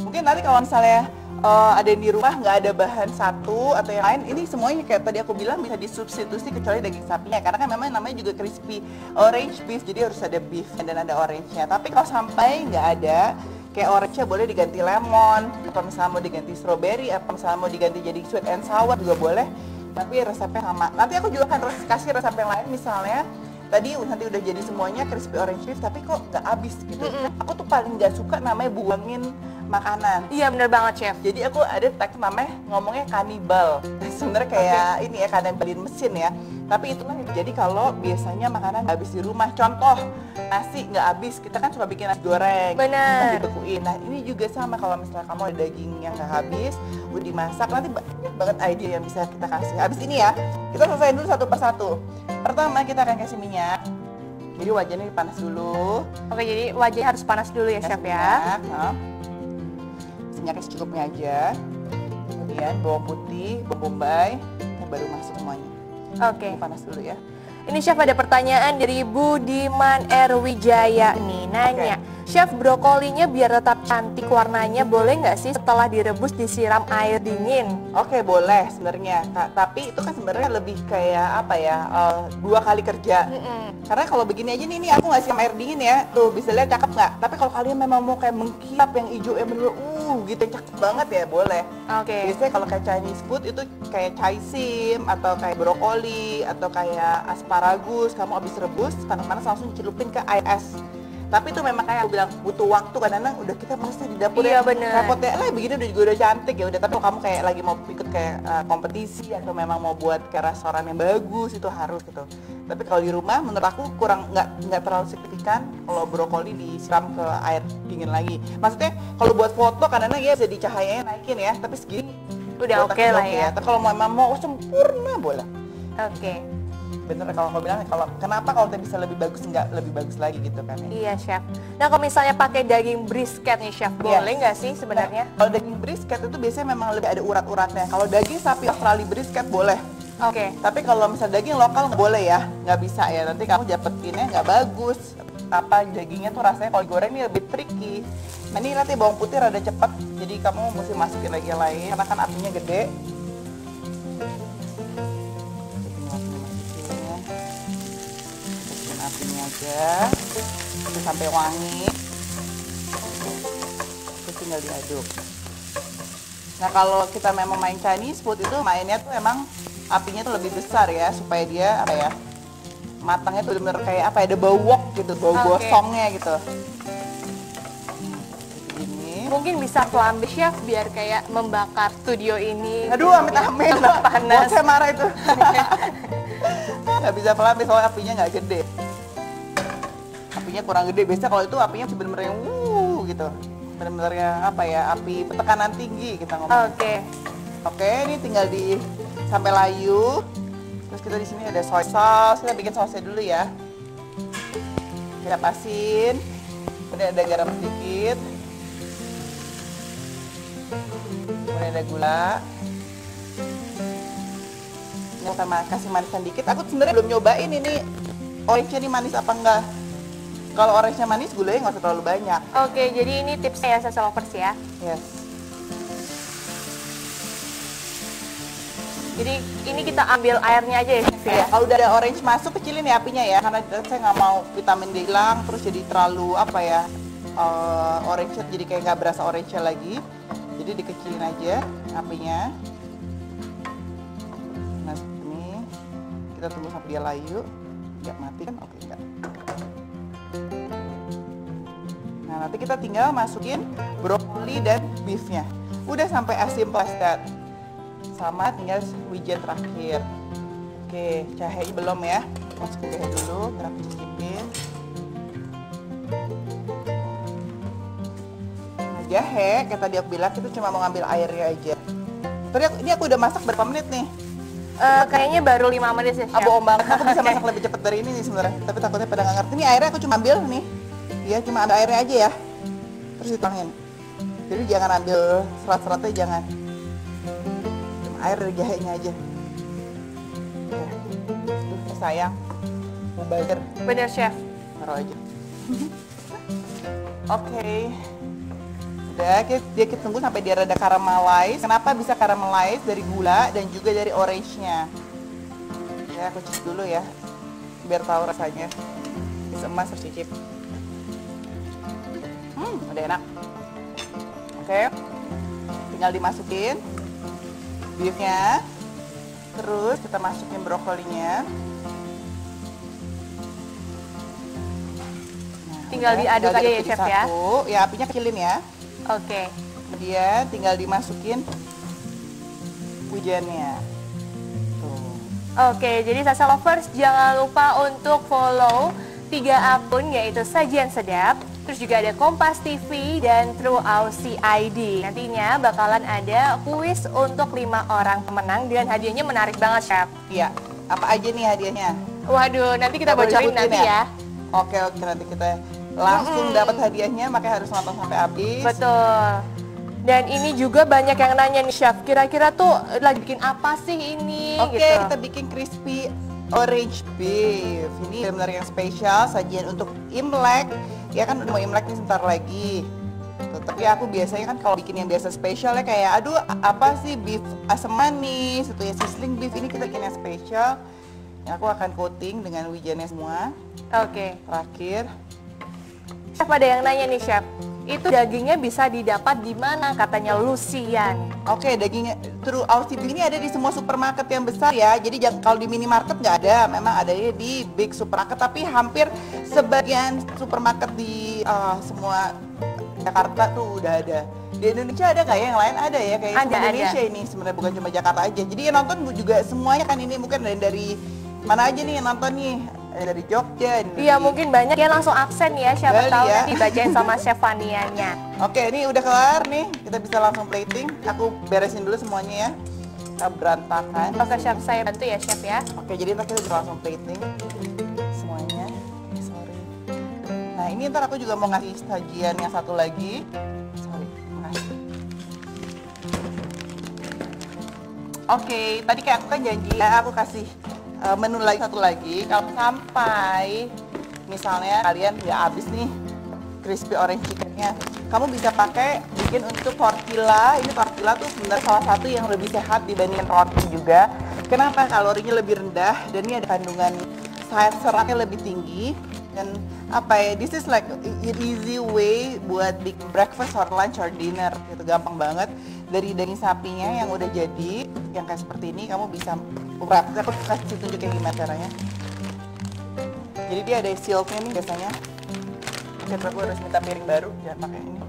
Mungkin nanti kalau misalnya ada yang di rumah nggak ada bahan satu atau yang lain, ini semuanya kayak tadi aku bilang bisa disubstitusi kecuali daging sapinya, karena kan memang namanya juga crispy orange beef, jadi harus ada beef dan ada orange-nya. Tapi kalau sampai nggak ada, kayak orange-nya boleh diganti lemon, atau misalnya mau diganti strawberry, atau misalnya mau diganti jadi sweet and sour juga boleh. Tapi resepnya sama. Nanti aku juga akan kasih resep yang lain, misalnya tadi nanti udah jadi semuanya crispy orange beef, tapi kok nggak habis gitu. Aku tuh paling nggak suka namanya buangin makanan. Iya bener banget chef. Jadi aku ada tag namanya ngomongnya kanibal. Sebenarnya kayak ini ya, kanibalin mesin ya. Tapi itulah yang terjadi kalau biasanya makanan nggak habis di rumah. Contoh, nasi nggak habis, kita kan suka bikin nasi goreng, Bener. dibekuin. Nah ini juga sama, kalau misalnya kamu ada daging yang nggak habis, udah dimasak, nanti banyak banget ide yang bisa kita kasih. Habis ini ya, kita selesaiin dulu satu persatu. Pertama kita akan kasih minyak. Jadi wajannya dipanas dulu. Oke, jadi wajahnya harus panas dulu ya chef ya. Minyaknya secukupnya aja. Kemudian bawang putih, bawang bombay, dan baru masuk semuanya. Oke. Panas dulu ya. Ini chef ada pertanyaan dari Budiman Erwijaya nih, nanya, chef brokolinya biar tetap cantik warnanya boleh nggak sih setelah direbus disiram air dingin? Oke, boleh sebenarnya, tapi itu kan sebenarnya lebih kayak apa ya, 2 kali kerja. Karena kalau begini aja nih aku nggak siram air dingin ya, tuh bisa lihat cakep nggak? Tapi kalau kalian memang mau kayak mengkilap yang hijau yang bener gitu yang cakep banget ya, boleh. Oke. Biasanya kalau kayak Chinese food itu kayak chaisim atau kayak brokoli atau kayak asparagus, kamu habis rebus panas-panas langsung dicelupin ke air es. Tapi itu memang kayak aku bilang butuh waktu, kadang-kadang udah kita mesti di dapur Iya, ya, bener. repot ya, lah begini udah cantik ya udah. Tapi kalau kamu kayak lagi mau ikut kayak kompetisi atau memang mau buat kayak restoran yang bagus, itu harus gitu. Tapi kalau di rumah menurut aku kurang, nggak terlalu signifikan kalau brokoli disiram ke air dingin lagi. Maksudnya kalau buat foto kadang-kadang ya bisa dicahayanya naikin ya, tapi segini Udah oke lah ya. Tapi kalau memang mau sempurna boleh. Oke. Bener kalau aku bilang, kalau kenapa kalau bisa lebih bagus, nggak lebih bagus lagi gitu kan ya. Iya chef. Nah kalau misalnya pakai daging brisket nih chef, boleh nggak sih sebenarnya? Nah, kalau daging brisket itu biasanya memang lebih ada urat-uratnya. Kalau daging sapi Australia brisket boleh. Oke. Tapi kalau misalnya daging lokal nggak boleh ya, nggak bisa ya. Nanti kamu dapetinnya nggak bagus. Apa dagingnya tuh rasanya kalau goreng ini lebih tricky. Nah ini nanti bawang putih rada cepat, jadi kamu mesti masukin lagi yang lain karena kan apinya gede. Masukin apinya aja, terus sampai wangi. Terus tinggal diaduk. Nah kalau kita memang main Chinese food itu mainnya tuh emang apinya tuh lebih besar ya, supaya dia apa ya, matangnya tuh bener kayak apa ya, ada bau wok gitu, bau gosongnya gitu. Ini Mungkin bisa flambe chef biar kayak membakar studio ini. aduh amit-amit, panas. saya marah itu. Nggak bisa flambe soalnya apinya nggak gede. Apinya kurang gede, biasanya kalau itu apinya bener-bener yang gitu. Bener-bener yang apa ya, api tekanan tinggi kita ngomong. Oke, ini tinggal sampai layu. Terus kita di sini ada soy sauce, kita bikin sausnya dulu ya. Kita asin, kemudian ada garam sedikit, kemudian ada gula. Ini kita kasih manisan dikit. Aku sebenarnya belum nyobain ini orange-nya ini manis apa enggak. Kalau orange-nya manis, gulanya nggak usah terlalu banyak. Oke, jadi ini tipsnya ya Salsa Lovers ya. Yes. Jadi ini kita ambil airnya aja ya chef ya. Kalau udah ada orange masuk, kecilin ya apinya ya, karena saya nggak mau vitamin D hilang, terus jadi terlalu apa ya, orange jadi kayak nggak berasa orange lagi. Jadi dikecilin aja apinya. Nah ini kita tunggu sampai dia layu, nggak mati kan? Oke enggak. Nah nanti kita tinggal masukin brokoli dan beefnya. Udah sampai as simple as that. Sama tinggal wijen terakhir. Oke, jahe belum ya, masukin jahe dulu, kita cicipin. Nah, jahe, kayak tadi aku bilang, kita cuma mau ngambil airnya aja. Tadi ini aku udah masak berapa menit nih? Kayaknya baru 5 menit ya chef. Bohong banget, aku bisa masak lebih cepat dari ini nih sebenarnya. Tapi takutnya pada nggak ngerti. Ini airnya aku cuma ambil nih. Iya, cuma ambil airnya aja ya. Terus dituangin. Jadi jangan ambil serat-seratnya, jangan. Air dari jahenya aja. Sayang, mau bazir. Bener chef. Taruh aja. Oke. Udah, kita tunggu sampai dia rada caramelize. Kenapa bisa caramelize? Dari gula dan juga dari orange-nya. Ya, aku cicip dulu ya, biar tahu rasanya. Emas tercicip. Udah enak. Oke, tinggal dimasukin beefnya. Terus kita masukin brokolinya. Nah, tinggal diaduk aja ya, Chef ya? Ya, apinya kecilin ya. Oke. Kemudian tinggal dimasukin wijennya. Tuh. Oke, jadi Salsa Lovers jangan lupa untuk follow 3 akun, yaitu Sajian Sedap, terus juga ada Kompas TV dan True Aussie ID. Nantinya bakalan ada kuis untuk 5 orang pemenang dan hadiahnya menarik banget, Chef. Iya. Apa aja nih hadiahnya? Waduh, nanti kita bocorin sebutin nanti ya. Oke, nanti kita langsung dapat hadiahnya, makanya harus nonton sampai habis. Betul. Dan ini juga banyak yang nanya nih, Chef, kira-kira tuh lagi bikin apa sih ini? Oke, gitu. kita bikin crispy orange beef. Ini benar-benar yang spesial, sajian untuk Imlek. Ya kan udah mau Imlek nih sebentar lagi. Tapi aku biasanya kan kalau bikin yang biasa spesial ya kayak aduh apa sih beef asam manis, itu ya sizzling beef. Ini kita bikin yang spesial. Yang aku akan coating dengan wijennya semua. Oke. Terakhir. Chef, ada yang nanya nih, Chef. Itu dagingnya bisa didapat di mana? Katanya Lucian. Oke, dagingnya True Aussie Beef ini ada di semua supermarket yang besar ya. Jadi kalau di minimarket nggak ada, memang ada di big supermarket. Tapi hampir sebagian supermarket di semua Jakarta tuh udah ada. Di Indonesia ada nggak ya? Yang lain ada ya? Kayak Ada, Indonesia ini sebenarnya bukan cuma Jakarta aja. Jadi yang nonton juga semuanya kan ini mungkin dari mana aja nih yang nonton nih? Dari Jogja. Iya, mungkin banyak ya langsung absen ya, siapa Bali tahu ya. nanti bacain sama Chef Fanianya. Oke, ini udah kelar nih. Kita bisa langsung plating. Aku beresin dulu semuanya ya. Kita berantakan. Oke, Chef, saya bantu ya, Chef ya. Oke, jadi ntar kita bisa langsung plating semuanya. Sorry. Nah, ini ntar aku juga mau ngasih sajian yang satu lagi. Sorry, makasih. Oke, tadi kayak aku kan janji ya, aku kasih menu lagi satu lagi. Kalau sampai misalnya kalian nggak habis nih crispy orange chickennya, kamu bisa pakai bikin untuk tortilla. Ini tortilla tuh sebenarnya salah satu yang lebih sehat dibandingin roti juga. Kenapa? Kalorinya lebih rendah dan ini ada kandungan seratnya lebih tinggi. Dan apa ya, this is like an easy way buat bikin breakfast or lunch or dinner. Itu gampang banget. Dari daging sapinya yang udah jadi, yang kayak seperti ini, kamu bisa wrap. Aku kasih tunjuk kayak gimana caranya. Jadi dia ada silknya nih biasanya. Oke, aku harus minta piring baru, jangan pakai ini.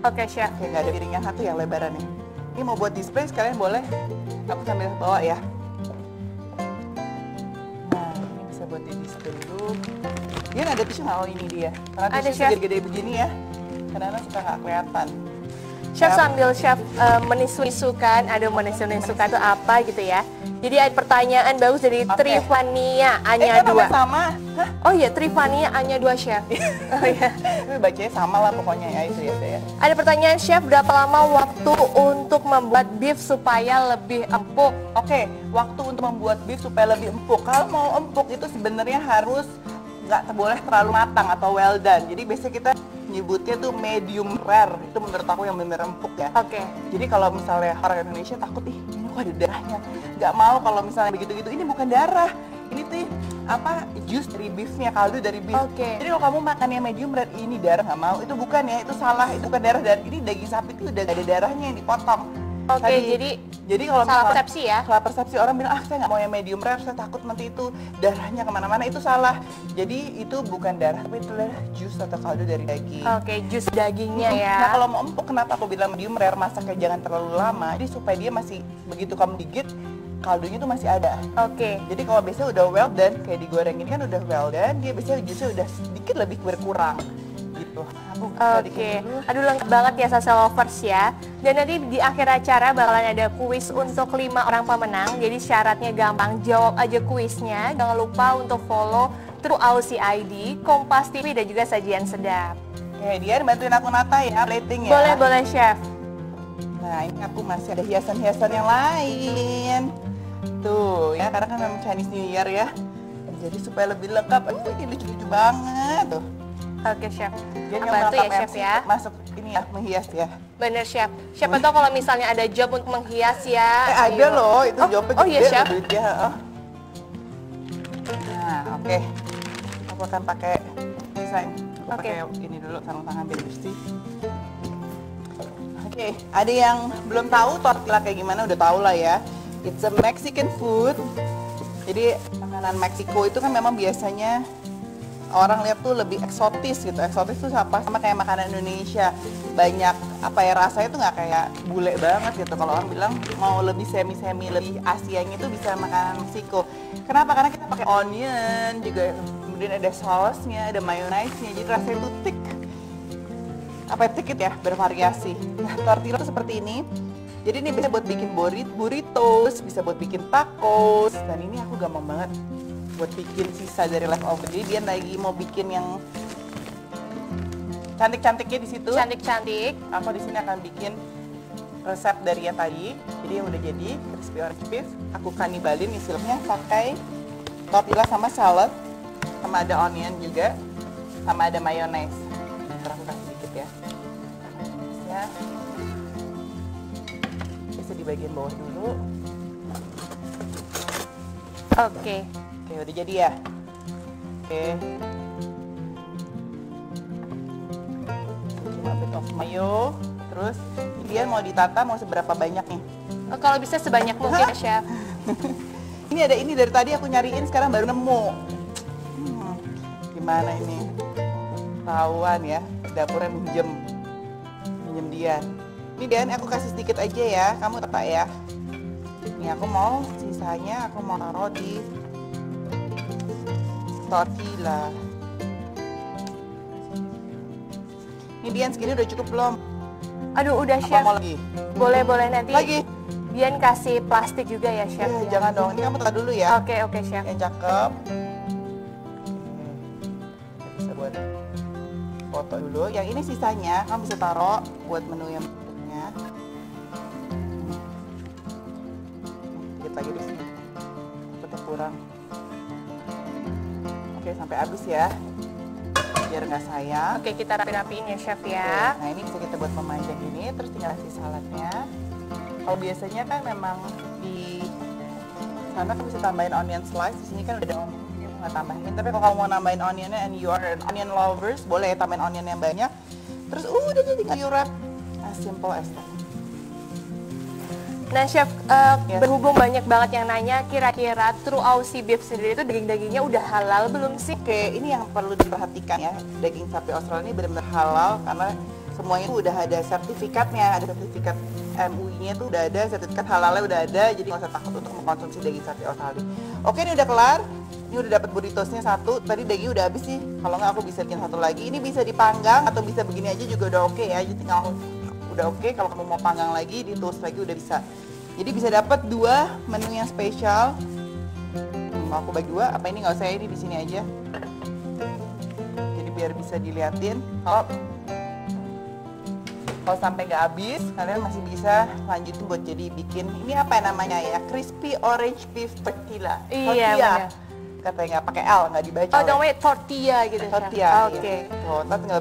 Oke, Chef. Oke, nggak ada piringnya satu yang lebaran nih. Ini mau buat display sekalian boleh. Aku sambil bawa ya. Nah, ini bisa buat di display dulu. Dia ada tisu nggak? Oh, ini dia. Karena Ada, tisu Chef. gede-gede begini ya. Kadang-kadang suka nggak kelihatan. Chef, sambil Chef menisu-nisukan, ada menisu-nisukan itu apa gitu ya. Jadi ada pertanyaan bagus dari Trifania Anya 2. Sama. Hah? Oh iya, Trifania Anya 2, Chef. Oh iya. Tapi bacanya sama lah pokoknya ya itu ya. Ada pertanyaan, Chef, berapa lama waktu untuk membuat beef supaya lebih empuk? Oke, waktu untuk membuat beef supaya lebih empuk. Kalau mau empuk itu sebenarnya harus nggak boleh terlalu matang atau well done. Jadi biasanya kita nyebutnya tuh medium rare. Itu menurut aku yang benar empuk ya. Oke. Jadi kalau misalnya orang Indonesia takut ih ini kok ada darahnya. Nggak mau kalau misalnya begitu-gitu. Ini bukan darah. Ini tuh apa, juice dari beefnya, kaldu dari beef. Oke. Jadi kalau kamu makan yang medium rare ini darah nggak mau. Itu bukan ya, itu salah. Itu bukan darah. Dan ini daging sapi itu udah nggak ada darahnya yang dipotong. Oke, Tadi. Jadi kalau salah misalnya- persepsi ya? Salah persepsi, orang bilang ah saya nggak mau yang medium rare, saya takut nanti itu darahnya kemana-mana. Itu salah. Jadi itu bukan darah, tapi itu adalah jus atau kaldu dari daging. Oke, jus dagingnya ya. Nah kalau mau empuk, kenapa aku bilang medium rare, masaknya jangan terlalu lama. Jadi supaya dia masih, begitu kamu gigit, kaldunya tuh masih ada. Oke. Jadi kalau biasanya udah well done, kayak digoreng ini kan udah well done, dia biasanya jusnya udah sedikit lebih berkurang. Gitu. Oke, aduh lengkap banget ya Salsa Lovers ya. Dan nanti di akhir acara bakalan ada kuis untuk 5 orang pemenang. Jadi syaratnya gampang, jawab aja kuisnya. Jangan lupa untuk follow True Aussie ID, Kompas TV dan juga Sajian Sedap. Oke, dia bantuin aku nata ya, plating ya. Boleh Chef. Nah ini aku masih ada hiasan-hiasan yang lain. Tuh ya, karena kan memang Chinese New Year ya. Jadi supaya lebih lengkap, aduh ini lucu-lucu banget tuh. Oke, Chef. Dia Bantu ya, Chef ya. Masuk ini ya, menghias ya. Bener, Chef. Siapa tahu kalau misalnya ada job untuk menghias ya. Ada loh, itu jobnya oh, iya, Chef. duitnya. Nah, oke. Aku akan pakai desain. Aku pakai ini dulu, sarung tangan biar bersih. Oke, ada yang belum tahu tortilla kayak gimana, udah tahu lah ya. It's a Mexican food. Jadi makanan Meksiko itu kan memang biasanya orang lihat tuh lebih eksotis gitu. Eksotis tuh apa? Sama kayak makanan Indonesia. Banyak apa ya, rasanya tuh nggak kayak bule banget gitu. Kalau orang bilang mau lebih semi-semi, lebih Asianya itu bisa makanan Meksiko. Kenapa? Karena kita pakai onion juga, kemudian ada sausnya, ada mayonnaise-nya. Jadi rasanya tuh thick. Apa thick ya, bervariasi. Nah, tortilla tuh seperti ini. Jadi ini bisa buat bikin burritos, bisa buat bikin tacos. Dan ini aku gampang banget buat bikin sisa dari leftover. Jadi dia lagi mau bikin yang cantik-cantiknya di situ. Cantik-cantik. Aku di sini akan bikin resep dari yang tadi. Jadi yang udah jadi crispy orange beef, aku kanibalin istilahnya pakai tortilla sama salad, sama ada onion juga, sama ada mayonnaise. Ntar aku kasih dikit ya. Ya. Bisa di bagian bawah dulu. Oke. Oke, udah jadi ya. Oke. Cuma bit of mayo. Terus dia mau ditata mau seberapa banyak nih? Oh, kalau bisa sebanyak mungkin, Chef. Ini ada ini dari tadi aku nyariin, sekarang baru nemu. Gimana ini? Tahuan ya, dapurnya minjem Dian. Ini Dian, aku kasih sedikit aja ya, kamu tata ya. Ini aku mau sisanya aku mau taruh di tortilla. Ini Dian, segini udah cukup belum? Aduh, udah, Apa Chef. mau lagi? Boleh nanti. Lagi? Dian kasih plastik juga ya, Chef. Ya, jangan dong, ini kamu tata dulu ya. Oke, Chef. Yang cakep. Bisa buat foto dulu. Yang ini sisanya kamu bisa taruh buat menu yang berikutnya. Dikit lagi di sini. Tetap kurang. Oke, sampai habis ya. Biar nggak sayang. Oke, kita rapi-rapiin ya, Chef ya. Nah, ini bisa kita buat memanjang ini, terus tinggal kasih saladnya. Kalau biasanya kan memang di sana kan bisa tambahin onion slice, di sini kan udah onion, nggak tambahin. Tapi kalau kamu mau nambahin onionnya and you are an onion lovers, boleh tambahin onion yang banyak. Terus udah jadi tinggal you wrap, as simple as that. Nah, Chef, Yes. berhubung banyak banget yang nanya, kira-kira True Aussie Beef sendiri itu daging-dagingnya udah halal belum sih? Oke, ini yang perlu diperhatikan ya, daging sapi Australia ini benar-benar halal karena semuanya itu udah ada sertifikatnya, ada sertifikat MUI-nya tuh udah ada, sertifikat halalnya udah ada, jadi nggak usah takut untuk mengkonsumsi daging sapi Australia. Oke, ini udah kelar, ini udah dapat burritosnya satu, tadi daging udah habis sih, kalau nggak aku bisa bikin satu lagi, ini bisa dipanggang atau bisa begini aja juga udah oke ya, jadi tinggal udah oke, kalau kamu mau panggang lagi, di toast lagi udah bisa. Jadi bisa dapat dua menu yang spesial. Mau aku bagi dua, apa ini nggak usah, ini di sini aja. Jadi biar bisa diliatin. Kalau sampai nggak habis, kalian masih bisa lanjutin buat jadi bikin ini apa ya namanya ya, crispy orange beef tortilla. Iya, benar. Katanya nggak pakai L, nggak dibaca. Oh, oleh- namanya tortilla gitu, Chef. tortilla. Oke. Iya. Tuh, ntar tinggal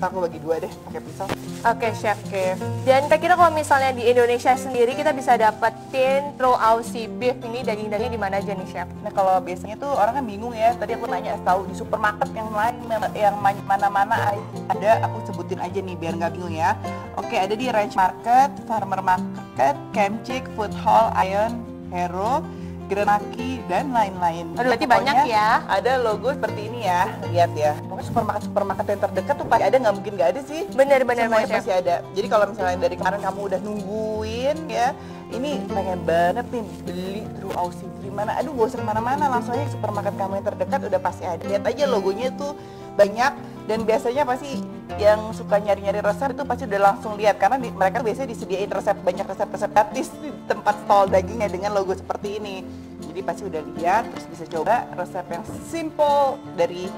aku bagi dua deh pakai pisau. Oke, Chef. Oke. Dan kira-kira kalau misalnya di Indonesia sendiri kita bisa dapetin True Aussie Beef ini daging-dagingnya di mana aja nih, Chef? Nah, kalau biasanya tuh orang kan bingung ya. Tadi aku nanya tahu di supermarket yang lain yang mana-mana ada, aku sebutin aja nih biar nggak bingung ya. Oke, ada di Ranch Market, Farmer Market, Kemchik, Food Hall, Ion, Hero, Granaki, dan lain-lain. Aduh, berarti Pokoknya banyak ya. Ada logo seperti ini ya, lihat ya. Pokoknya supermarket yang terdekat tuh pasti ada, nggak mungkin nggak ada sih. Bener-bener, Semuanya Chef. pasti ada. Jadi kalau misalnya dari kemarin kamu udah nungguin ya, ini pengen banget nih beli True Aussie Beef mana? Aduh, gak usah kemana-mana, langsung aja ke supermarket kamu yang terdekat udah pasti ada. Lihat aja logonya tuh banyak, dan biasanya pasti yang suka nyari-nyari resep itu pasti udah langsung lihat karena mereka biasanya disediain banyak resep-resep gratis di tempat stall dagingnya dengan logo seperti ini. Jadi pasti udah lihat, terus bisa coba resep yang simple dari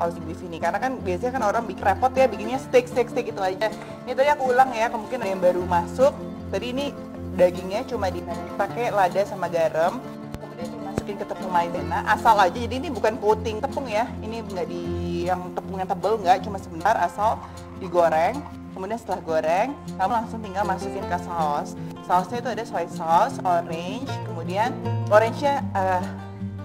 Aussie Beef ini. Karena kan biasanya kan orang bikin repot ya, bikinnya steak itu aja. Ini tadi aku ulang ya, mungkin ada yang baru masuk. Tadi ini dagingnya cuma dipakai lada sama garam, kemudian masukin ke tepung maizena asal aja. Jadi ini bukan coating tepung ya, ini nggak di yang tepung yang tebel, nggak, cuma sebentar asal digoreng. Kemudian setelah goreng, kamu langsung tinggal masukin ke saus. Sausnya itu ada soy sauce, orange, kemudian orange-nya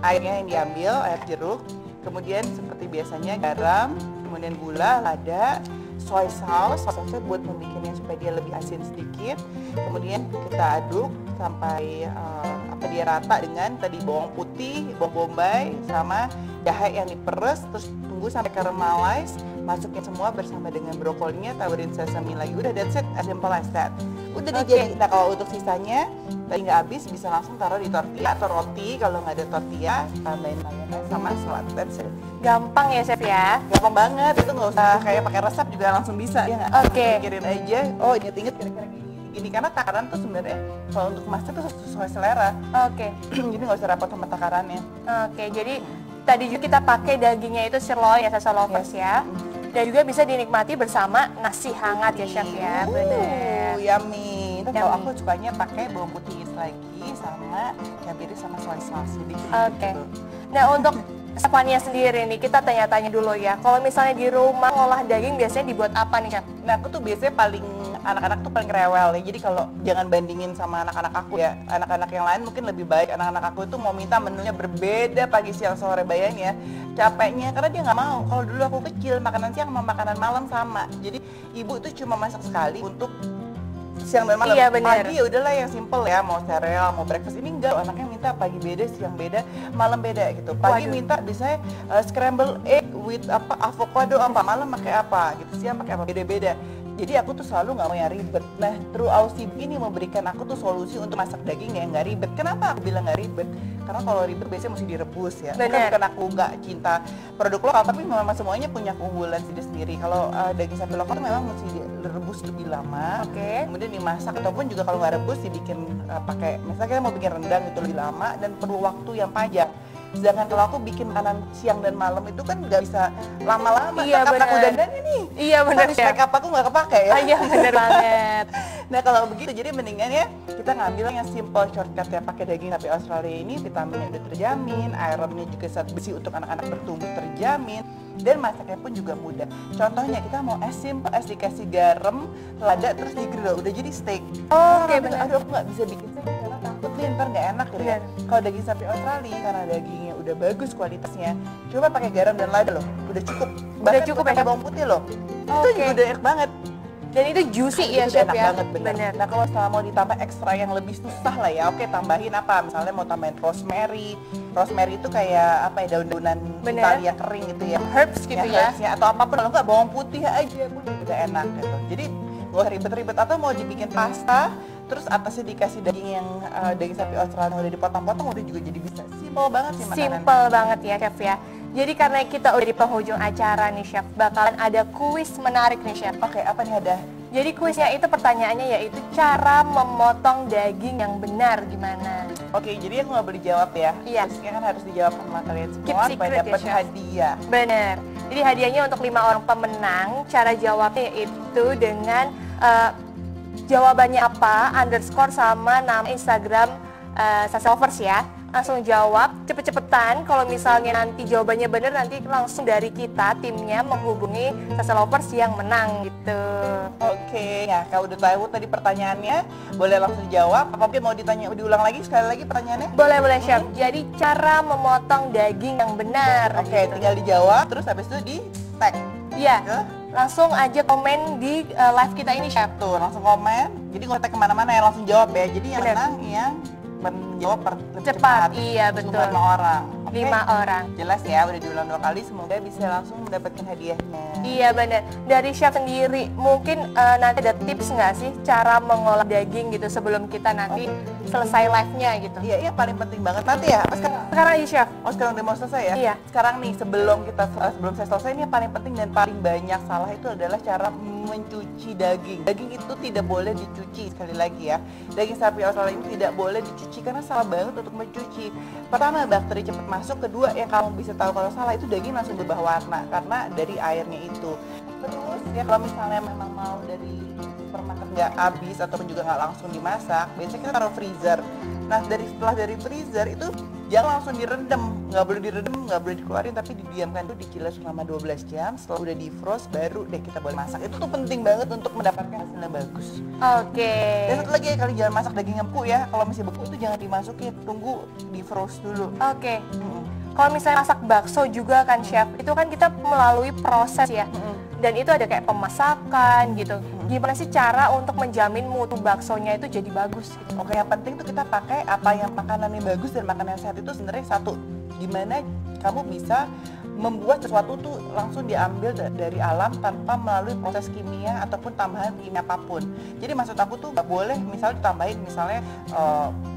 airnya yang diambil, air jeruk. Kemudian seperti biasanya garam, kemudian gula, lada, soy sauce. Sausnya buat membikinnya supaya dia lebih asin sedikit. Kemudian kita aduk sampai dia rata dengan tadi bawang putih, bawang bombay, sama jahe yang diperes. Terus tunggu sampai caramelize. Masukin semua bersama dengan brokolinya, taburin sesame lagi. Udah, that's it, as simple as that. Udah dijadiin. Nah, kalau untuk sisanya tadi nggak habis, bisa langsung taruh di tortilla atau roti. Kalau nggak ada tortilla, tambahin mayonnaise sama salad. That's it. Gampang ya chef ya? Gampang banget, itu nggak usah kayak pakai resep juga langsung bisa, ya nggak? Oke. Pikirin aja, oh inget-inget kira-kira gini. Karena takaran tuh sebenarnya kalau untuk masak tuh sesuai selera. Oke. Jadi nggak usah repot sama takarannya. Oke, jadi tadi juga kita pakai dagingnya itu sirloin ya Salsa Lovers ya. Dan juga bisa dinikmati bersama nasi hangat ya chef ya. Bener. Yummy. Itu kalau aku sukanya pakai bawang putih lagi sama cabai sama soy sauce. Jadi Oke. Nah, untuk Stefania sendiri nih, kita tanya-tanya dulu ya. Kalau misalnya di rumah ngolah daging biasanya dibuat apa nih chef? Nah, aku tuh biasanya anak-anak tuh paling rewel ya. Jadi kalau jangan bandingin sama anak-anak aku ya. Anak-anak yang lain mungkin lebih baik. Anak-anak aku itu mau minta menunya berbeda pagi, siang, sore, bayangin ya. Capeknya karena dia nggak mau. Kalau dulu aku kecil, makanan siang sama makanan malam sama. Jadi ibu tuh cuma masak sekali untuk siang dan malam. Iya, bener. Pagi ya udahlah yang simple ya, mau sereal, mau breakfast. Ini enggak, anaknya minta pagi beda, siang beda, malam beda gitu. Pagi minta biasanya scramble egg with avocado malam pakai apa gitu, siang pakai apa, beda-beda. Jadi aku tuh selalu nggak mau yang ribet. Nah, True Aussie ini memberikan aku tuh solusi untuk masak daging yang nggak ribet. Kenapa aku bilang nggak ribet? Karena kalau ribet biasanya mesti direbus ya. Bukan aku nggak cinta produk lokal, tapi memang semuanya punya keunggulan sendiri. Kalau daging sapi lokal memang mesti direbus lebih lama. Kemudian dimasak, ataupun juga kalau nggak rebus dibikin pakai, misalnya kita mau bikin rendang itu lebih lama dan perlu waktu yang panjang. Sedangkan kalau aku bikin makanan siang dan malam itu kan nggak bisa lama-lama. Iya, benar. Aku dandan ini. Iya benar ya. Make up aku nggak kepake ya. Iya benar banget. Nah kalau begitu jadi mendingan ya kita ngambil yang simple shortcut ya, pakai daging sapi Australia ini vitaminnya udah terjamin, ironnya juga zat besi untuk anak-anak bertumbuh terjamin, dan masaknya pun juga mudah. Contohnya kita mau as simple as dikasih garam, lada, terus di grill udah jadi steak. Oke, benar. Aduh aku nggak bisa bikin steak karena takut nih ntar nggak enak gitu ya. Kalau daging sapi Australia karena dagingnya udah bagus kualitasnya, coba pakai garam dan lada loh, udah cukup. Bahkan cukup ya, pakai bawang putih loh. Itu juga udah enak banget. Dan itu juicy ya chef enak ya. banget bener. Nah kalau misalnya mau ditambah ekstra yang lebih susah lah ya, oke tambahin apa? Misalnya mau tambahin rosemary. Rosemary itu kayak apa ya, daun-daunan Italia kering gitu ya. Herbs gitu ya. Herbsnya, atau apapun, kalau nggak bawang putih aja pun udah enak gitu. Jadi nggak usah ribet-ribet. Atau mau dibikin pasta, terus atasnya dikasih daging yang daging sapi Australia udah dipotong-potong, udah juga jadi bisa. Simple banget sih makanan. Simple banget ya chef ya. Jadi karena kita udah di penghujung acara nih chef, bakalan ada kuis menarik nih chef. Oke, apa nih ada? Jadi kuisnya itu pertanyaannya yaitu cara memotong daging yang benar gimana? Oke, jadi aku nggak boleh jawab ya. Iya. Terusnya kan harus dijawab sama kalian Keep semua supaya secret dapat ya, hadiah. Bener. Jadi hadiahnya untuk 5 orang pemenang. Cara jawabnya yaitu dengan jawabannya apa, underscore sama nama Instagram Salsa Lovers ya. Langsung jawab, cepet-cepetan. Kalau misalnya nanti jawabannya bener, nanti langsung dari kita, timnya menghubungi Salsa Lovers yang menang gitu. Oke, ya kalau udah tahu tadi pertanyaannya, boleh langsung jawab. Apa mungkin mau diulang lagi sekali lagi pertanyaannya? Boleh chef. Jadi cara memotong daging yang benar. Oke, tinggal dijawab, terus habis itu di tag. Iya. Langsung aja komen di live kita ini chef. Tuh, langsung komen. Jadi nggak tag kemana-mana ya, langsung jawab ya. Jadi yang menang yang menjawab cepat. Iya betul. 5 orang. 5 orang. Jelas ya, udah diulang 2 kali, semoga bisa langsung mendapatkan hadiahnya. Iya benar. Dari chef sendiri, mungkin nanti ada tips nggak sih cara mengolah daging gitu sebelum kita nanti selesai live-nya gitu? Iya, paling penting banget nanti ya. Apa sekarang? Sekarang aja chef. Oh sekarang udah mau selesai ya? Iya. Sekarang nih sebelum saya selesai, ini yang paling penting dan paling banyak salah itu adalah cara mencuci daging. Daging itu tidak boleh dicuci, sekali lagi ya. Daging sapi Australia ini tidak boleh dicuci karena salah banget untuk mencuci. Pertama, bakteri cepat masuk. Kedua, yang kamu bisa tahu kalau salah itu daging langsung berubah warna karena dari airnya itu. Terus ya kalau misalnya memang mau dari supermarket nggak habis ataupun juga nggak langsung dimasak, biasanya kita taruh freezer. Nah setelah dari freezer itu jangan langsung direndam, nggak boleh direndam, nggak boleh dikeluarin, tapi didiamkan dulu dikilas selama 12 jam. Setelah udah di frost baru deh kita boleh masak. Itu tuh penting banget untuk mendapatkan hasilnya bagus. Oke. Dan satu lagi ya, kali jangan masak daging empuk ya. Kalau masih beku itu jangan dimasukin, tunggu di frost dulu. Oke. Kalau misalnya masak bakso juga kan chef, itu kan kita melalui proses ya. Dan itu ada kayak pemasakan gitu. Gimana sih cara untuk menjamin mutu baksonya itu jadi bagus gitu? Oke, yang penting tuh kita pakai apa yang makanannya bagus dan makanan sehat itu sebenarnya satu. Gimana kamu bisa membuat sesuatu tuh langsung diambil dari alam tanpa melalui proses kimia ataupun tambahan kimia apapun. Jadi maksud aku tuh nggak boleh misalnya ditambahin misalnya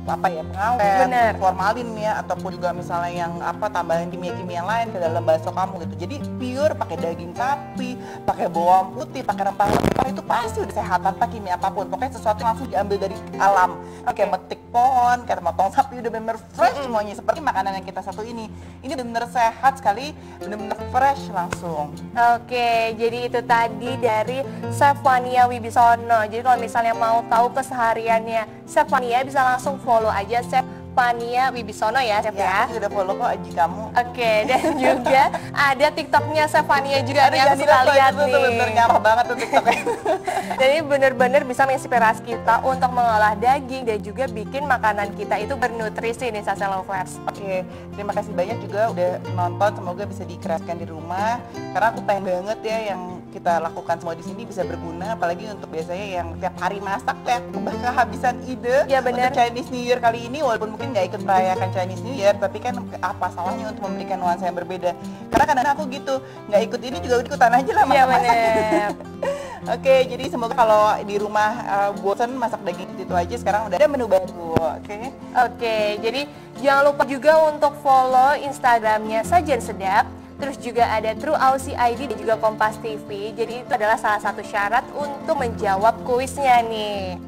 pengawet, formalin ya, ataupun juga misalnya yang tambahan kimia-kimia yang lain ke dalam bakso kamu gitu. Jadi pure pakai daging sapi, pakai bawang putih, pakai rempah-rempah itu pasti udah sehat tanpa kimia apapun. Pokoknya sesuatu yang langsung diambil dari alam. Kayak metik pohon, kayak motong sapi udah bener fresh semuanya. Seperti makanan yang kita satu ini bener sehat sekali, bener-bener fresh langsung. Oke, jadi itu tadi dari Chef Fania Wibisono. Jadi kalau misalnya mau tahu kesehariannya Chef Fania bisa langsung follow aja Chef Fania Wibisono ya, Chef ya. Aku udah follow kok IG kamu. Oke, dan juga ada TikToknya Chef Fania juga nih yang suka lihat nih. Itu bener ngarah banget tuh TikToknya. Jadi bener-bener bisa menginspirasi kita untuk mengolah daging dan juga bikin makanan kita itu bernutrisi nih Sasa Lovers. Oke, terima kasih banyak juga udah nonton. Semoga bisa dikereskan di rumah. Karena aku pengen banget ya yang kita lakukan semua di sini bisa berguna, apalagi untuk biasanya yang tiap hari masak ya kehabisan ide. Ya, bener. Untuk Chinese New Year kali ini, walaupun mungkin nggak ikut merayakan Chinese New Year, tapi kan apa salahnya untuk memberikan nuansa yang berbeda. Karena kadang-kadang aku gitu, nggak ikut ini juga ikutan aja lah masak-masak. Ya, Oke, jadi semoga kalau di rumah bosan masak daging itu aja, sekarang udah ada menu baru. Oke, jadi jangan lupa juga untuk follow Instagramnya Sajian Sedap. Terus juga ada True Aussie ID dan juga Kompas TV. Jadi itu adalah salah satu syarat untuk menjawab kuisnya nih.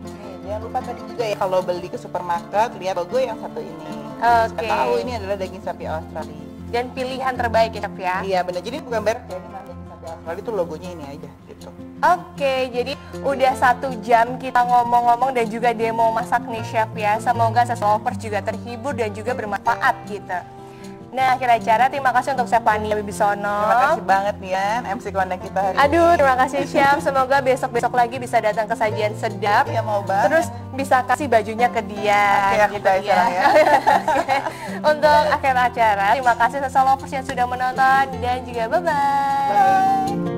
Jangan lupa tadi juga ya kalau beli ke supermarket lihat logo yang satu ini. Oke. Kita tahu ini adalah daging sapi Australia. Dan pilihan terbaik ya Chef ya. Iya benar. Jadi bukan merek ya, ini daging sapi Australia itu logonya ini aja gitu. Oke, jadi udah 1 jam kita ngomong-ngomong dan juga demo masak nih Chef ya. Semoga Sasa Lovers juga terhibur dan juga bermanfaat gitu. Nah, akhir acara terima kasih untuk Chef Fania Wibisono. Terima kasih banget nih ya MC kondang kita hari ini. Aduh, terima kasih Chef. Semoga besok-besok lagi bisa datang ke Sajian Sedap. Iya, mau banget. Terus bisa kasih bajunya ke dia. Oke, aku gitu ya. Oke. Untuk akhir acara, terima kasih Sasa Lovers yang sudah menonton dan juga bye-bye.